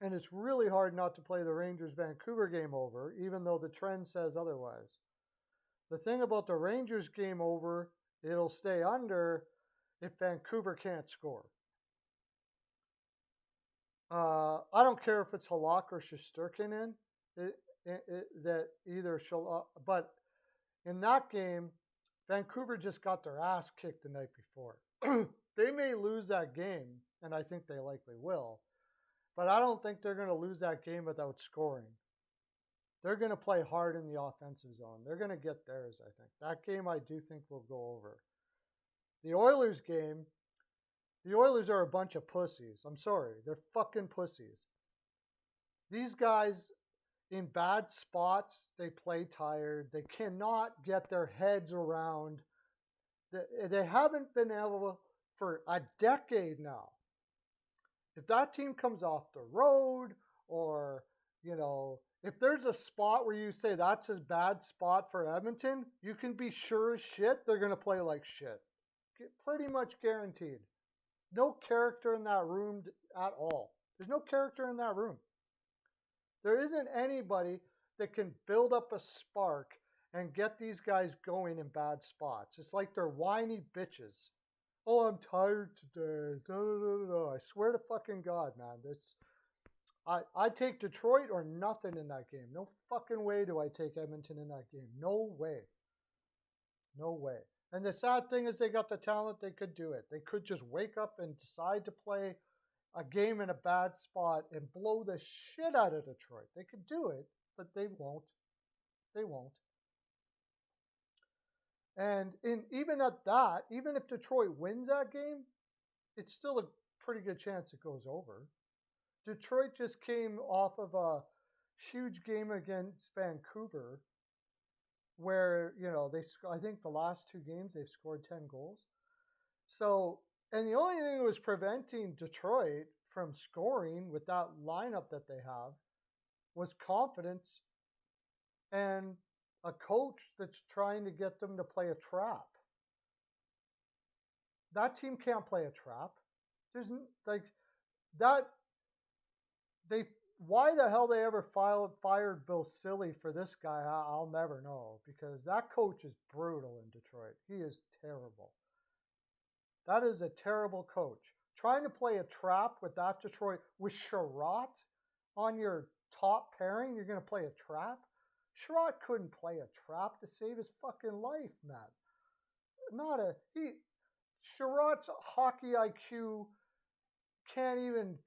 And it's really hard not to play the Rangers Vancouver game over, even though the trend says otherwise. The thing about the Rangers game over, it'll stay under if Vancouver can't score. I don't care if it's Halak or Shesterkin that either shall. But in that game, Vancouver just got their ass kicked the night before. They may lose that game, and I think they likely will. But I don't think they're going to lose that game without scoring. They're going to play hard in the offensive zone. They're going to get theirs, I think. That game I do think will go over. The Oilers game, the Oilers are a bunch of pussies. I'm sorry. They're fucking pussies. These guys in bad spots, they play tired. They cannot get their heads around. They haven't been able for a decade now. If that team comes off the road, or, if there's a spot where you say that's a bad spot for Edmonton, you can be sure as shit they're going to play like shit. Pretty much guaranteed. No character in that room at all. There's no character in that room. There isn't anybody that can build up a spark and get these guys going in bad spots. It's like they're whiny bitches. Oh, I'm tired today. I swear to fucking God, man. I take Detroit or nothing in that game. No fucking way do I take Edmonton in that game. No way. No way. And the sad thing is they got the talent. They could do it. They could just wake up and decide to play a game in a bad spot and blow the shit out of Detroit. They could do it, but they won't. They won't. And even at that, even if Detroit wins that game, it's still a pretty good chance it goes over. Detroit just came off of a huge game against Vancouver where, I think the last 2 games they've scored 10 goals. So, and the only thing that was preventing Detroit from scoring with that lineup that they have was confidence and a coach that's trying to get them to play a trap. That team can't play a trap. There's like that. Why the hell they ever fired Bill Silly for this guy, I'll never know, because that coach is brutal in Detroit. He is terrible. That is a terrible coach. Trying to play a trap with that Detroit, with Sherratt on your top pairing, you're going to play a trap? Sherratt couldn't play a trap to save his fucking life, man. Sherratt's hockey IQ can't even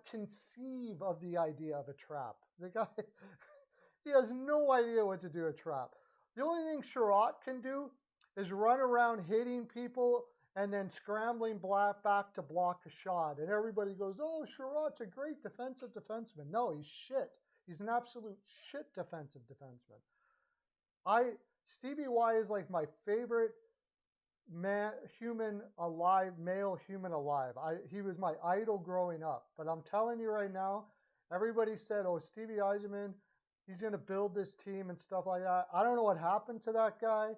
conceive of the idea of a trap. The guy, he has no idea what to do a trap. The only thing Sherratt can do is run around hitting people and then scrambling back to block a shot. And everybody goes, oh, Sherratt's a great defensive defenseman. No, he's shit. He's an absolute shit defensive defenseman. Stevie Y is like my favorite male human alive. He was my idol growing up. But I'm telling you right now, everybody said, oh, Stevie Yzerman, he's going to build this team and stuff like that. I don't know what happened to that guy,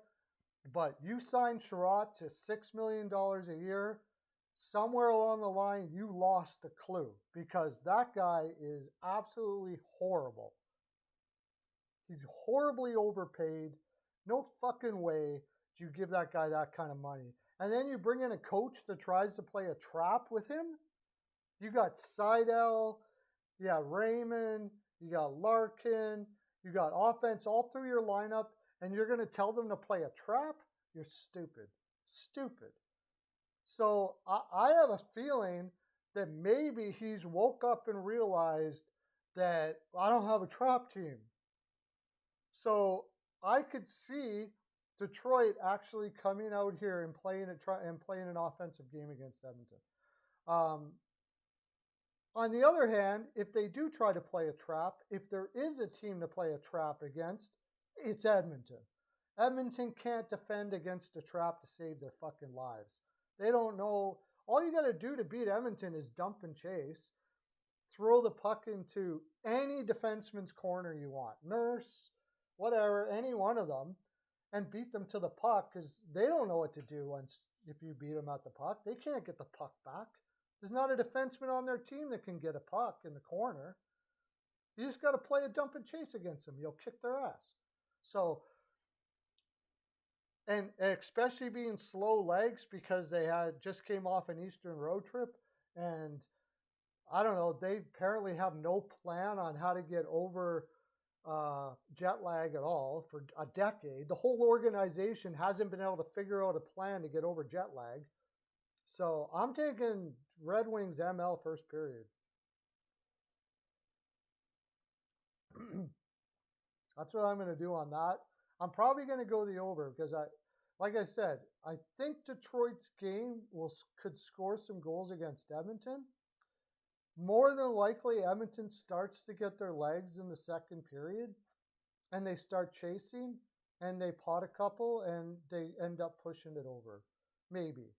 but you signed Sherratt to $6 million a year. Somewhere along the line, you lost a clue because that guy is absolutely horrible. He's horribly overpaid. No fucking way do you give that guy that kind of money. And then you bring in a coach that tries to play a trap with him. You got Seidel, you got Raymond, you got Larkin, you got offense all through your lineup, and you're going to tell them to play a trap? You're stupid. Stupid. So I have a feeling that maybe he's woke up and realized that I don't have a trap team. So I could see Detroit actually coming out here and playing an offensive game against Edmonton. On the other hand, if they do try to play a trap, if there is a team to play a trap against, it's Edmonton. Edmonton can't defend against a trap to save their fucking lives. They don't know. All you got to do to beat Edmonton is dump and chase, throw the puck into any defenseman's corner you want, Nurse, whatever, any one of them, and beat them to the puck because they don't know what to do if you beat them at the puck. They can't get the puck back. There's not a defenseman on their team that can get a puck in the corner. You just got to play a dump and chase against them. You'll kick their ass. So, and especially being slow legs because they just came off an Eastern road trip, and I don't know, they apparently have no plan on how to get over jet lag at all for a decade. The whole organization hasn't been able to figure out a plan to get over jet lag. So I'm taking Red Wings ML first period. That's what I'm going to do on that. I'm probably going to go the over because like I said, I think Detroit's game could score some goals against Edmonton. More than likely, Edmonton starts to get their legs in the second period, and they start chasing, and they pot a couple, and they end up pushing it over. Maybe.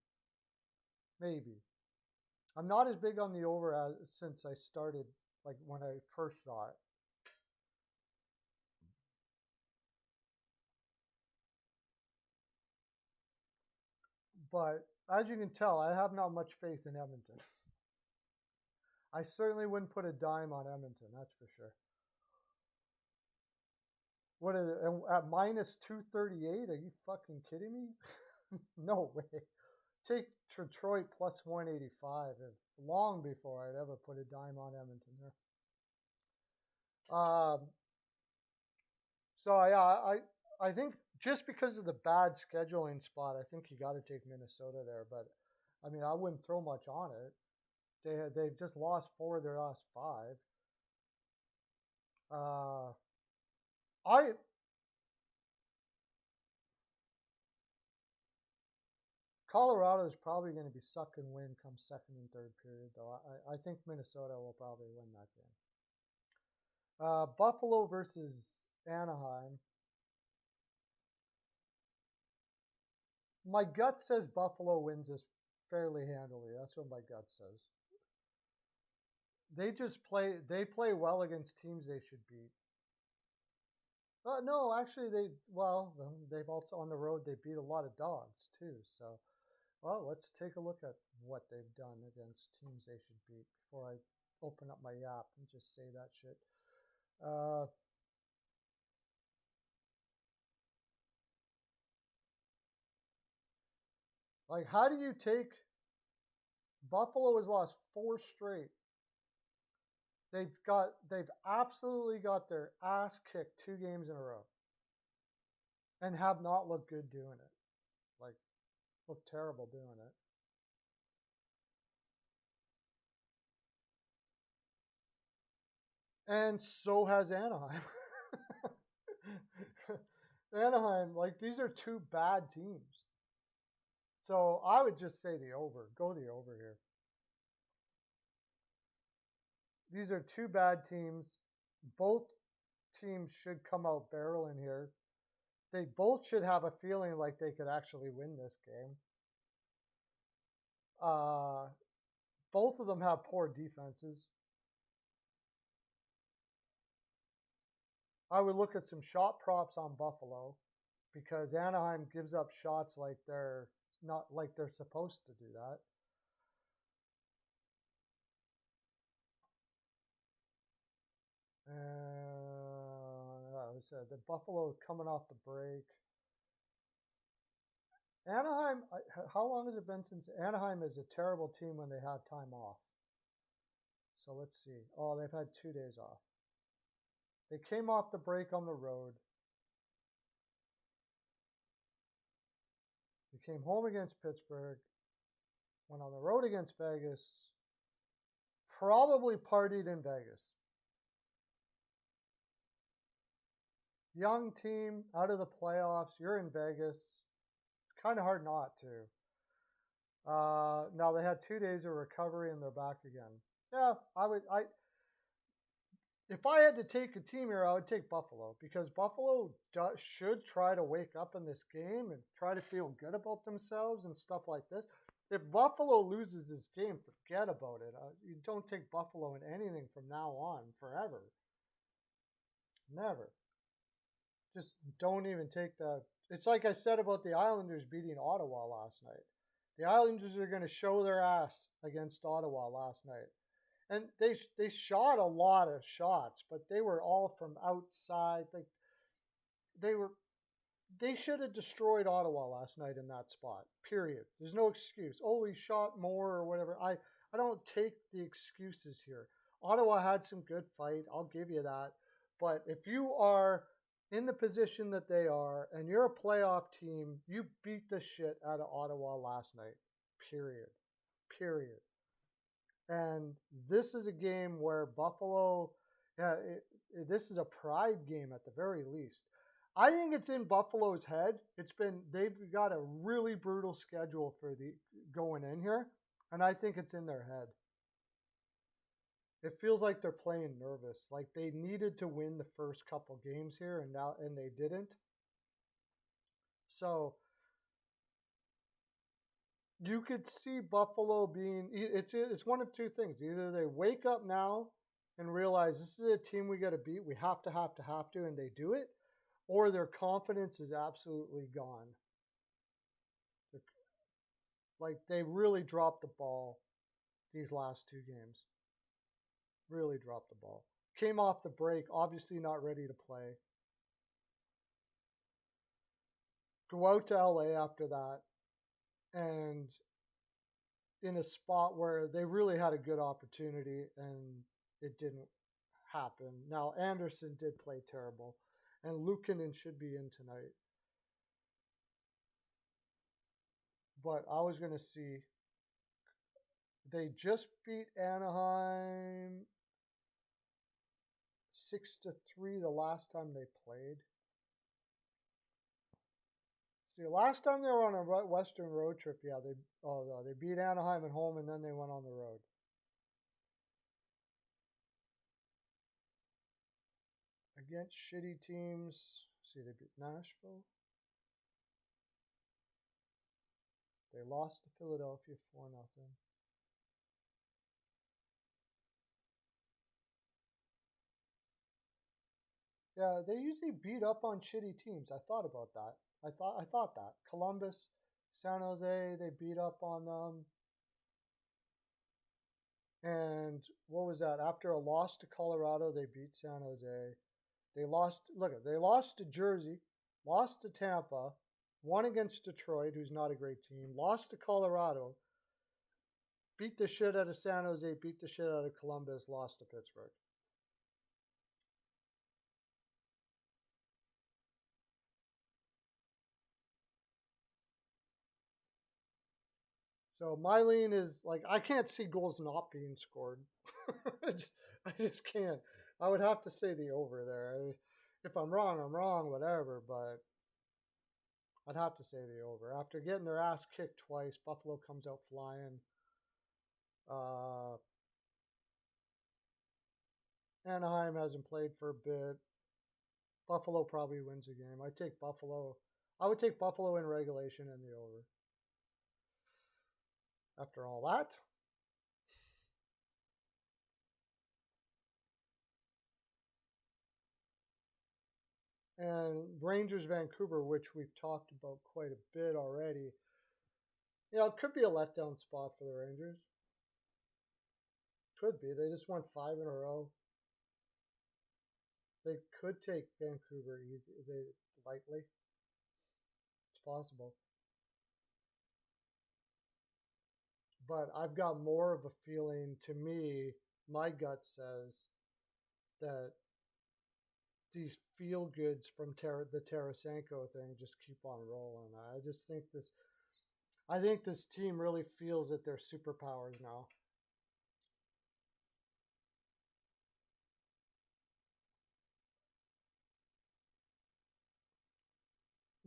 I'm not as big on the over since I started, like when I first saw it. But as you can tell, I have not much faith in Edmonton. I certainly wouldn't put a dime on Edmonton, that's for sure. What is it? At minus 238? Are you fucking kidding me? No way. Take Detroit plus 185. Long before I'd ever put a dime on Edmonton there. So yeah, I think just because of the bad scheduling spot, I think you got to take Minnesota there. But I mean, I wouldn't throw much on it. They've just lost 4 of their last 5. Colorado is probably going to be suck and win come second and third period, though. I think Minnesota will probably win that game. Buffalo versus Anaheim. My gut says Buffalo wins this fairly handily. That's what my gut says. They play well against teams they should beat. No, actually, they've also on the road, they beat a lot of dogs too. So, well, let's take a look at what they've done against teams they should beat before I open up my app and just say that shit. Like, how do you take Buffalo has lost 4 straight. They've absolutely got their ass kicked 2 games in a row and have not looked good doing it. Like, look terrible doing it. And so has Anaheim. Anaheim, like, these are two bad teams. So I would just say the over. Go the over here. These are two bad teams. Both teams should come out barreling here. They both should have a feeling like they could actually win this game. Both of them have poor defenses. I would look at some shot props on Buffalo because Anaheim gives up shots like they're not like they're supposed to do that. And I said the Buffalo coming off the break. Anaheim, how long has it been since Anaheim is a terrible team when they have time off? So let's see. Oh, they've had 2 days off. They came off the break on the road. They came home against Pittsburgh, went on the road against Vegas, probably partied in Vegas. Young team, out of the playoffs, you're in Vegas. It's kind of hard not to. Now they had 2 days of recovery and they're back again. Yeah, if I had to take a team here, I would take Buffalo because Buffalo should try to wake up in this game and try to feel good about themselves and stuff like this. If Buffalo loses this game, forget about it. You don't take Buffalo in anything from now on forever. Never. Just don't even take the. It's like I said about the Islanders beating Ottawa last night. The Islanders are going to show their ass against Ottawa last night. And they shot a lot of shots, but they were all from outside. They should have destroyed Ottawa last night in that spot. Period. There's no excuse. Oh, we shot more or whatever. I don't take the excuses here. Ottawa had some good fight. I'll give you that. But if you are in the position that they are and you're a playoff team, you beat the shit out of Ottawa last night. Period. Period. And this is a game where Buffalo, this is a pride game at the very least. I think it's in Buffalo's head. They've got a really brutal schedule for the going in here, and I think it's in their head. It feels like they're playing nervous, like they needed to win the first couple games here, and they didn't. So you could see Buffalo being it's one of two things. Either they wake up now and realize this is a team we got to beat, we have to, and they do it, or their confidence is absolutely gone. Like they really dropped the ball these last 2 games. Really dropped the ball. Came off the break, obviously not ready to play. Go out to LA after that. And in a spot where they really had a good opportunity and it didn't happen. Now, Anderson did play terrible, and Luukkonen should be in tonight. But I was going to see. They just beat Anaheim 6-3 the last time they played. See, last time they were on a Western road trip, yeah, they beat Anaheim at home and then they went on the road. Against shitty teams. See, they beat Nashville. They lost to Philadelphia 4-0. Yeah, they usually beat up on shitty teams. I thought about that. I thought that. Columbus, San Jose, they beat up on them. And what was that? After a loss to Colorado, they beat San Jose. They lost to Jersey, lost to Tampa, won against Detroit, who's not a great team, lost to Colorado, beat the shit out of San Jose, beat the shit out of Columbus, lost to Pittsburgh. So my lean is like I can't see goals not being scored. I just can't. I would have to say the over there. If I'm wrong, whatever, but I'd have to say the over. After getting their ass kicked twice, Buffalo comes out flying. Anaheim hasn't played for a bit. Buffalo probably wins the game. I take Buffalo. I would take Buffalo in regulation and the over. After all that. And Rangers Vancouver, which we've talked about quite a bit already. It could be a letdown spot for the Rangers. Could be. They just won 5 in a row. They could take Vancouver lightly. It's possible. But I've got more of a feeling, to me, my gut says that these feel goods from the Tarasenko thing just keep on rolling. I think this team really feels that they're superpowers now.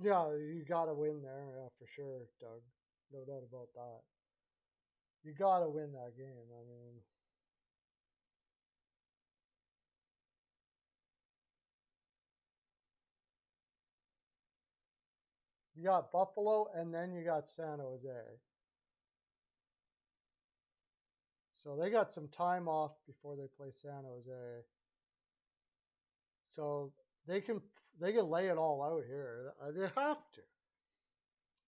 Yeah, you got to win there, yeah, for sure, Doug. No doubt about that. You got to win that game. I mean, you got Buffalo and then you got San Jose. So they got some time off before they play San Jose. So they can lay it all out here. They have to.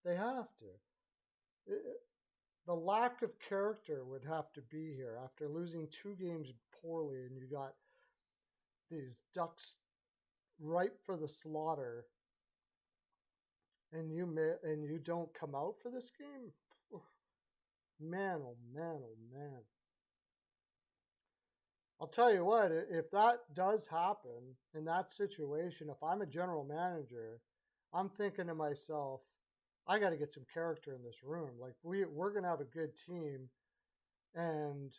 They have to. The lack of character would have to be here after losing 2 games poorly, and you got these Ducks ripe for the slaughter, and you don't come out for this game. Man, oh man, oh man. I'll tell you what, if that does happen in that situation, if I'm a general manager, I'm thinking to myself, I got to get some character in this room. Like we're going to have a good team, and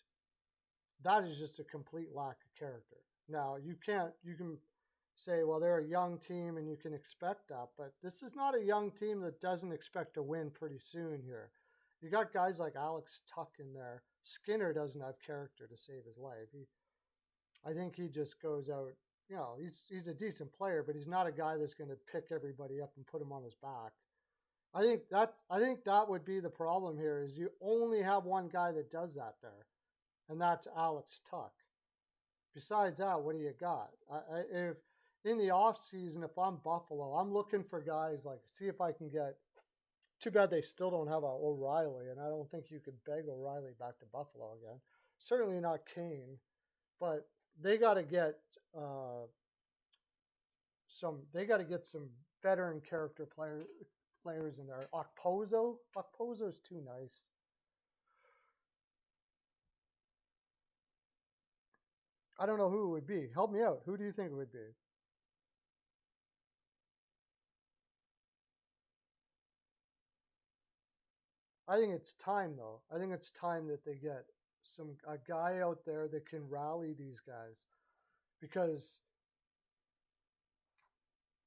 that is just a complete lack of character. Now, you can say, well, they're a young team and you can expect that, but this is not a young team that doesn't expect to win pretty soon here. You got guys like Alex Tuck in there. Skinner doesn't have character to save his life. I think he just goes out, he's a decent player, but he's not a guy that's going to pick everybody up and put him on his back. I think that would be the problem here is you only have one guy that does that there, and that's Alex Tuck. Besides that, what do you got? If in the off season, if I'm Buffalo, I'm looking for guys like see if I can get. Too bad they still don't have a O'Reilly, and I don't think you could beg O'Reilly back to Buffalo again. Certainly not Kane, but they got to get They got to get some veteran character players in there. Okpozo's too nice. I don't know who it would be. Help me out. Who do you think it would be? I think it's time though. I think it's time that they get a guy out there that can rally these guys because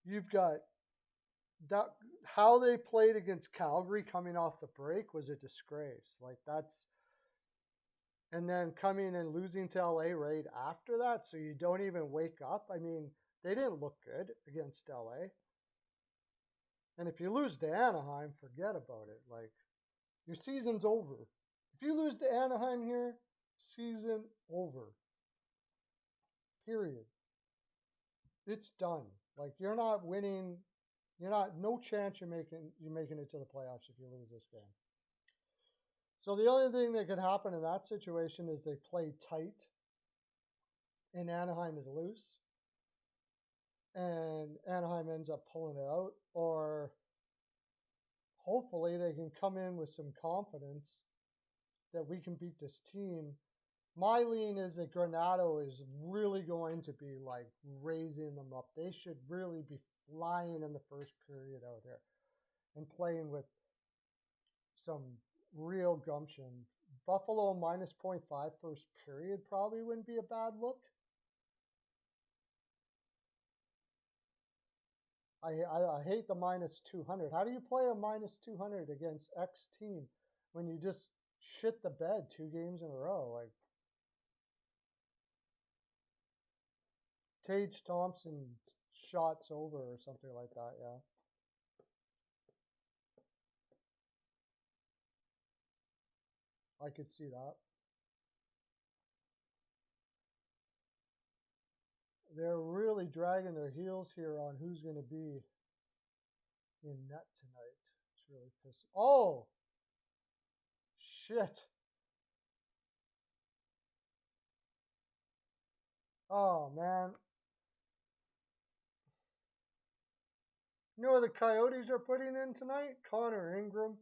you've got that how they played against Calgary coming off the break was a disgrace. Like that's and then coming and losing to LA right after that, so you don't even wake up. I mean, they didn't look good against LA. And if you lose to Anaheim, forget about it. Like your season's over. If you lose to Anaheim here, season over. Period. It's done. Like you're not winning. You're not no chance you're making it to the playoffs if you lose this game. So the only thing that could happen in that situation is they play tight and Anaheim is loose and Anaheim ends up pulling it out, or hopefully they can come in with some confidence that we can beat this team. My lean is that Granado is really going to be like raising them up. They should really be flying in the first period out here and playing with some real gumption. Buffalo minus 0.5 first period probably wouldn't be a bad look. I hate the minus 200. How do you play a minus 200 against X team when you just shit the bed 2 games in a row? Like Tage Thompson shots over or something like that, yeah. I could see that. They're really dragging their heels here on who's going to be in net tonight. It's really pissing. Oh! Shit. Oh, man. You know what the Coyotes are putting in tonight? Connor Ingram.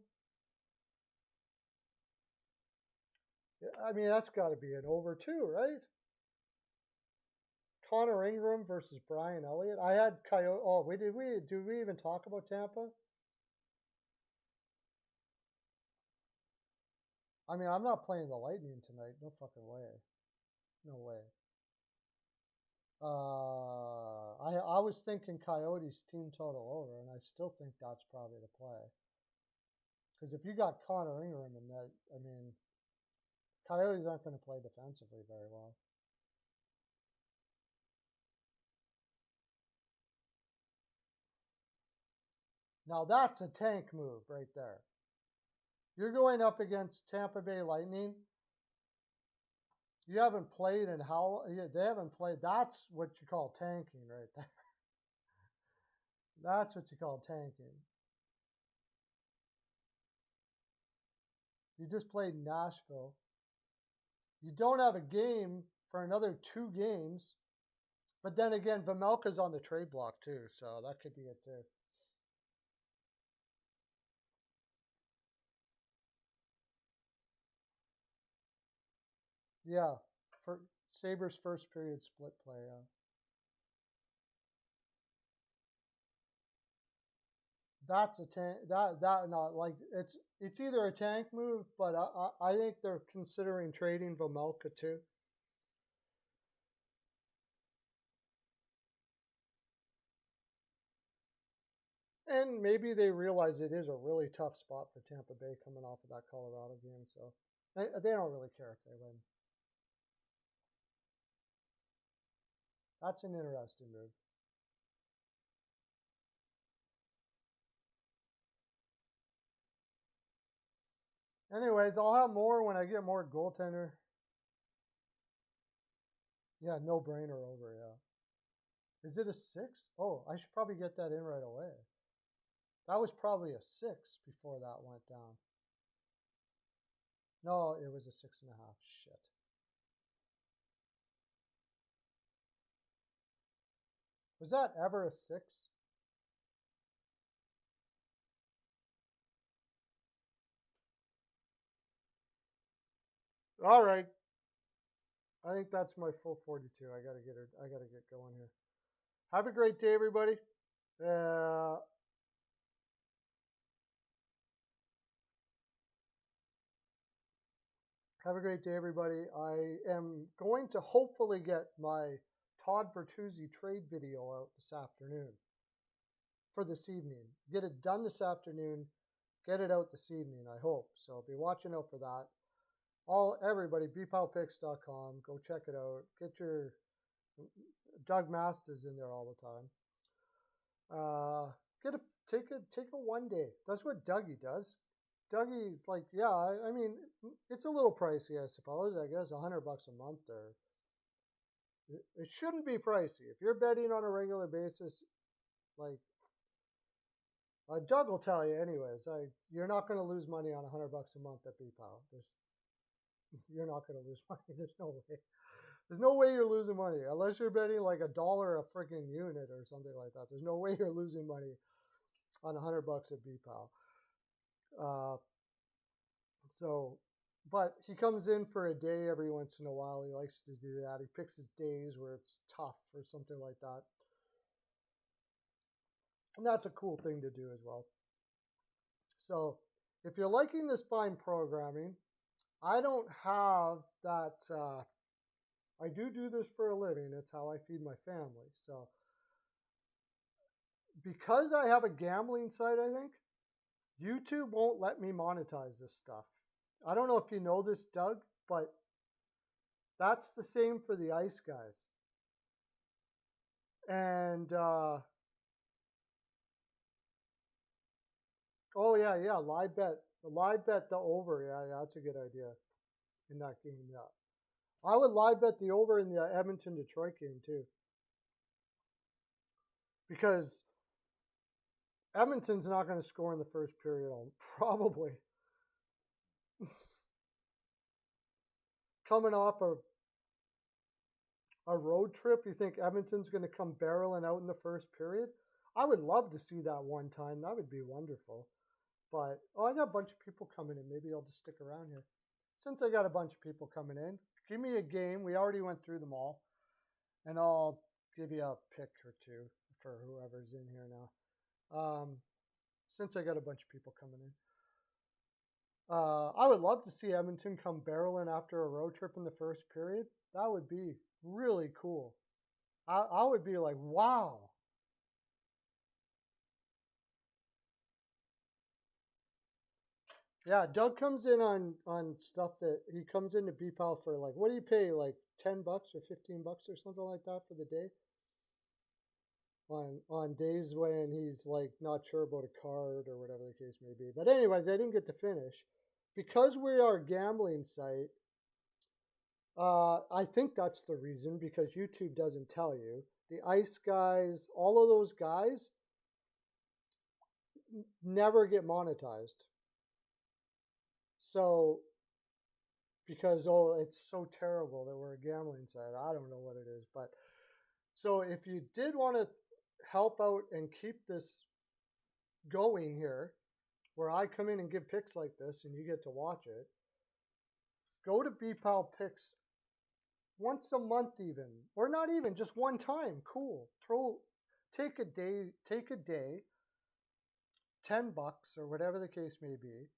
I mean, that's got to be an over too, right? Connor Ingram versus Brian Elliott. I had Coyote. Oh, did we even talk about Tampa? I mean, I'm not playing the Lightning tonight. No fucking way. No way. I was thinking Coyotes team total over, and I still think that's probably the play. Because if you got Connor Ingram in that, I mean, Coyotes aren't going to play defensively very well. Now that's a tank move right there. You're going up against Tampa Bay Lightning. You haven't played in how they haven't played. That's what you call tanking right there. That's what you call tanking. You just played Nashville. You don't have a game for another 2 games. But then again, Vamelka's on the trade block too, so that could be it too. Yeah, for Sabres first period split play. Yeah. That's a tank. That not like it's either a tank move, but I think they're considering trading Vamelka too. And maybe they realize it is a really tough spot for Tampa Bay coming off of that Colorado game, so they don't really care if they win. That's an interesting move. Anyways, I'll have more when I get more goaltender. Yeah, no brainer over, yeah. Is it a 6? Oh, I should probably get that in right away. That was probably a 6 before that went down. No, it was a 6.5. Shit. Was that ever a 6? All right. I think that's my full 42. I gotta get going here. Have a great day, everybody. Uh, have a great day, everybody. I am going to hopefully get my Todd Bertuzzi trade video out this afternoon for this evening. Get it done this afternoon. Get it out this evening, I hope. So be watching out for that. Everybody, bpalpicks.com. Go check it out. Get your Doug Masta's in there all the time. Take a 1 day. That's what Dougie does. Dougie's like, yeah, I mean, it's a little pricey, I suppose. I guess $100 a month, or it shouldn't be pricey if you're betting on a regular basis. Like Doug will tell you, anyways. You're not going to lose money on $100 a month at BPAL. You're not going to lose money. There's no way. There's no way you're losing money unless you're betting like $1 a freaking unit or something like that. There's no way you're losing money on $100 at BPAL. But he comes in for a day every once in a while. He likes to do that. He picks his days where it's tough or something like that. And that's a cool thing to do as well. So if you're liking this fine programming, I don't have that. I do this for a living. It's how I feed my family. So because I have a gambling site, I think, YouTube won't let me monetize this stuff. I don't know if you know this, Doug, but that's the same for the ice guys. And, oh, yeah, live bet. The live bet, the over. Yeah, that's a good idea in that game, yeah. I would live bet the over in the Edmonton-Detroit game, too. Because Edmonton's not going to score in the first period, probably. Coming off a road trip, you think Edmonton's going to come barreling out in the first period? I would love to see that one time. That would be wonderful. But, I got a bunch of people coming in. Maybe I'll just stick around here. Since I got a bunch of people coming in, give me a game. We already went through them all. And I'll give you a pick or two for whoever's in here now. Since I got a bunch of people coming in. I would love to see Edmonton come barreling after a road trip in the first period. That would be really cool. I would be like, wow. Yeah, Doug comes in on stuff that he comes into BPAL for, like, what do you pay, like $10 or $15 or something like that for the day? On days when he's like not sure about a card or whatever the case may be. But anyways, I didn't get to finish. Because we are a gambling site, I think that's the reason, because YouTube doesn't tell you. The ice guys, all of those guys never get monetized. So, because, it's so terrible that we're a gambling site. I don't know what it is. But, so if you did want to help out and keep this going here, where I come in and give picks like this and you get to watch it, go to BPAL Picks once a month even, or not even, just one time. Cool. Take a day, $10 or whatever the case may be,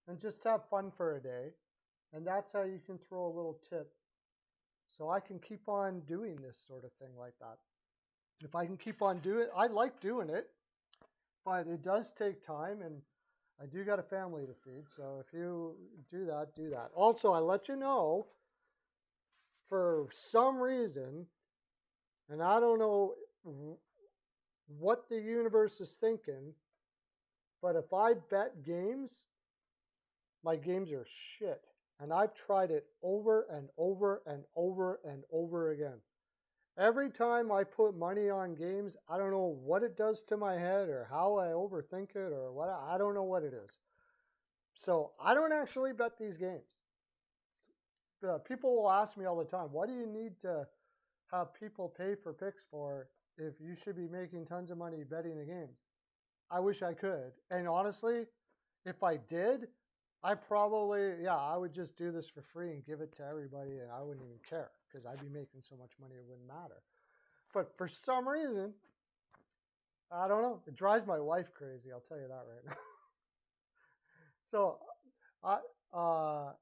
and just have fun for a day. And that's how you can throw a little tip. So I can keep on doing this sort of thing like that. If I can keep on doing it, I like doing it, but it does take time, and I do got a family to feed. So if you do that, do that. Also, I let you know, for some reason, and I don't know what the universe is thinking, but if I bet games, my games are shit. And I've tried it over and over and over and over again. Every time I put money on games, I don't know what it does to my head or how I overthink it or what. I don't know what it is. So I don't actually bet these games. People will ask me all the time, what do you need to have people pay for picks for if you should be making tons of money betting the games? I wish I could. And honestly, if I did, I would just do this for free and give it to everybody, and I wouldn't even care because I'd be making so much money it wouldn't matter. But for some reason, I don't know. It drives my wife crazy. I'll tell you that right now. So I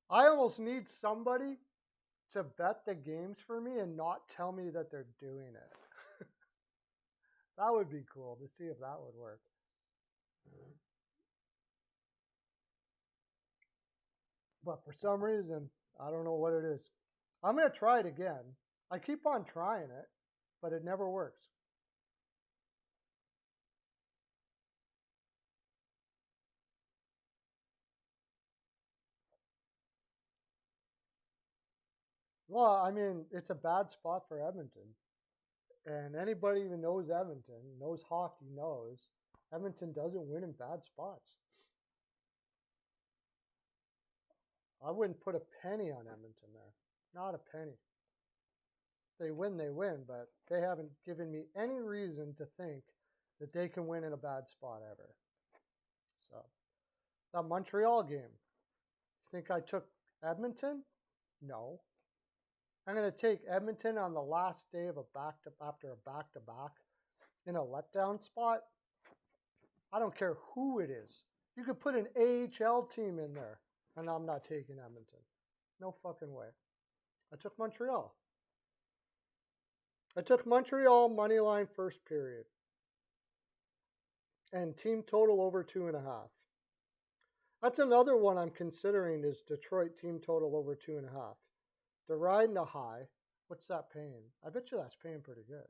almost need somebody to bet the games for me and not tell me that they're doing it. That would be cool to see if that would work. But for some reason, I don't know what it is. I'm going to try it again. I keep on trying it, but it never works. Well, I mean, it's a bad spot for Edmonton. And anybody who knows Edmonton, knows hockey, knows Edmonton doesn't win in bad spots. I wouldn't put a penny on Edmonton there. Not a penny. If they win, but they haven't given me any reason to think that they can win in a bad spot ever. So, that Montreal game. You think I took Edmonton? No. I'm going to take Edmonton on the last day of after a back-to-back in a letdown spot. I don't care who it is. You could put an AHL team in there, and I'm not taking Edmonton. No fucking way. I took Montreal. I took Montreal money line first period and team total over 2.5. That's another one I'm considering is Detroit team total over 2.5. They're riding a high. What's that paying? I bet you that's paying pretty good.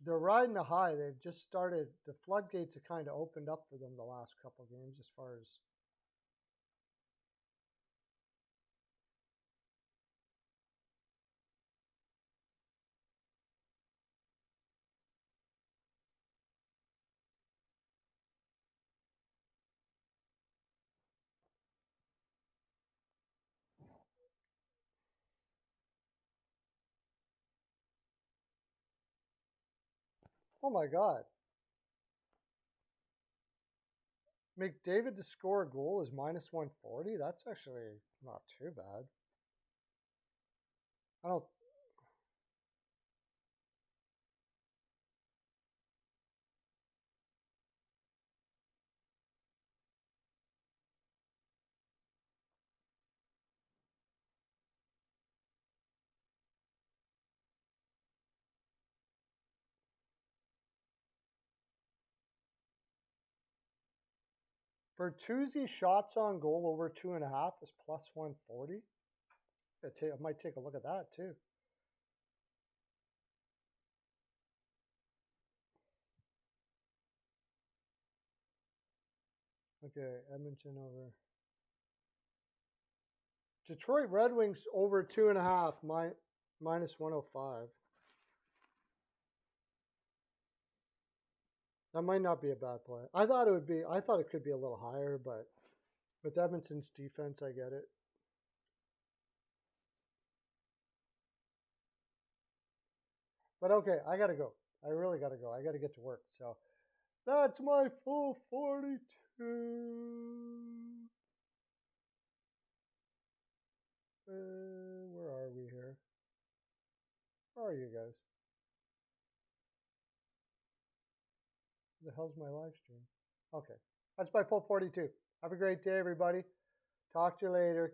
They're riding a high. They've just started. The floodgates have kind of opened up for them the last couple games as far as. Oh my God. McDavid to score a goal is minus 140. That's actually not too bad. I don't. Bertuzzi shots on goal over 2.5 is plus 140. I might take a look at that too. Okay, Edmonton over. Detroit Red Wings over 2.5 minus 105. That might not be a bad play. I thought it would be. I thought it could be a little higher, but with Edmonton's defense, I get it. But okay, I gotta go. I really gotta go. I gotta get to work. So that's my full 42. Where are we here? Where are you guys? Where the hell's my live stream? Okay, that's my full 42. Have a great day, everybody. Talk to you later.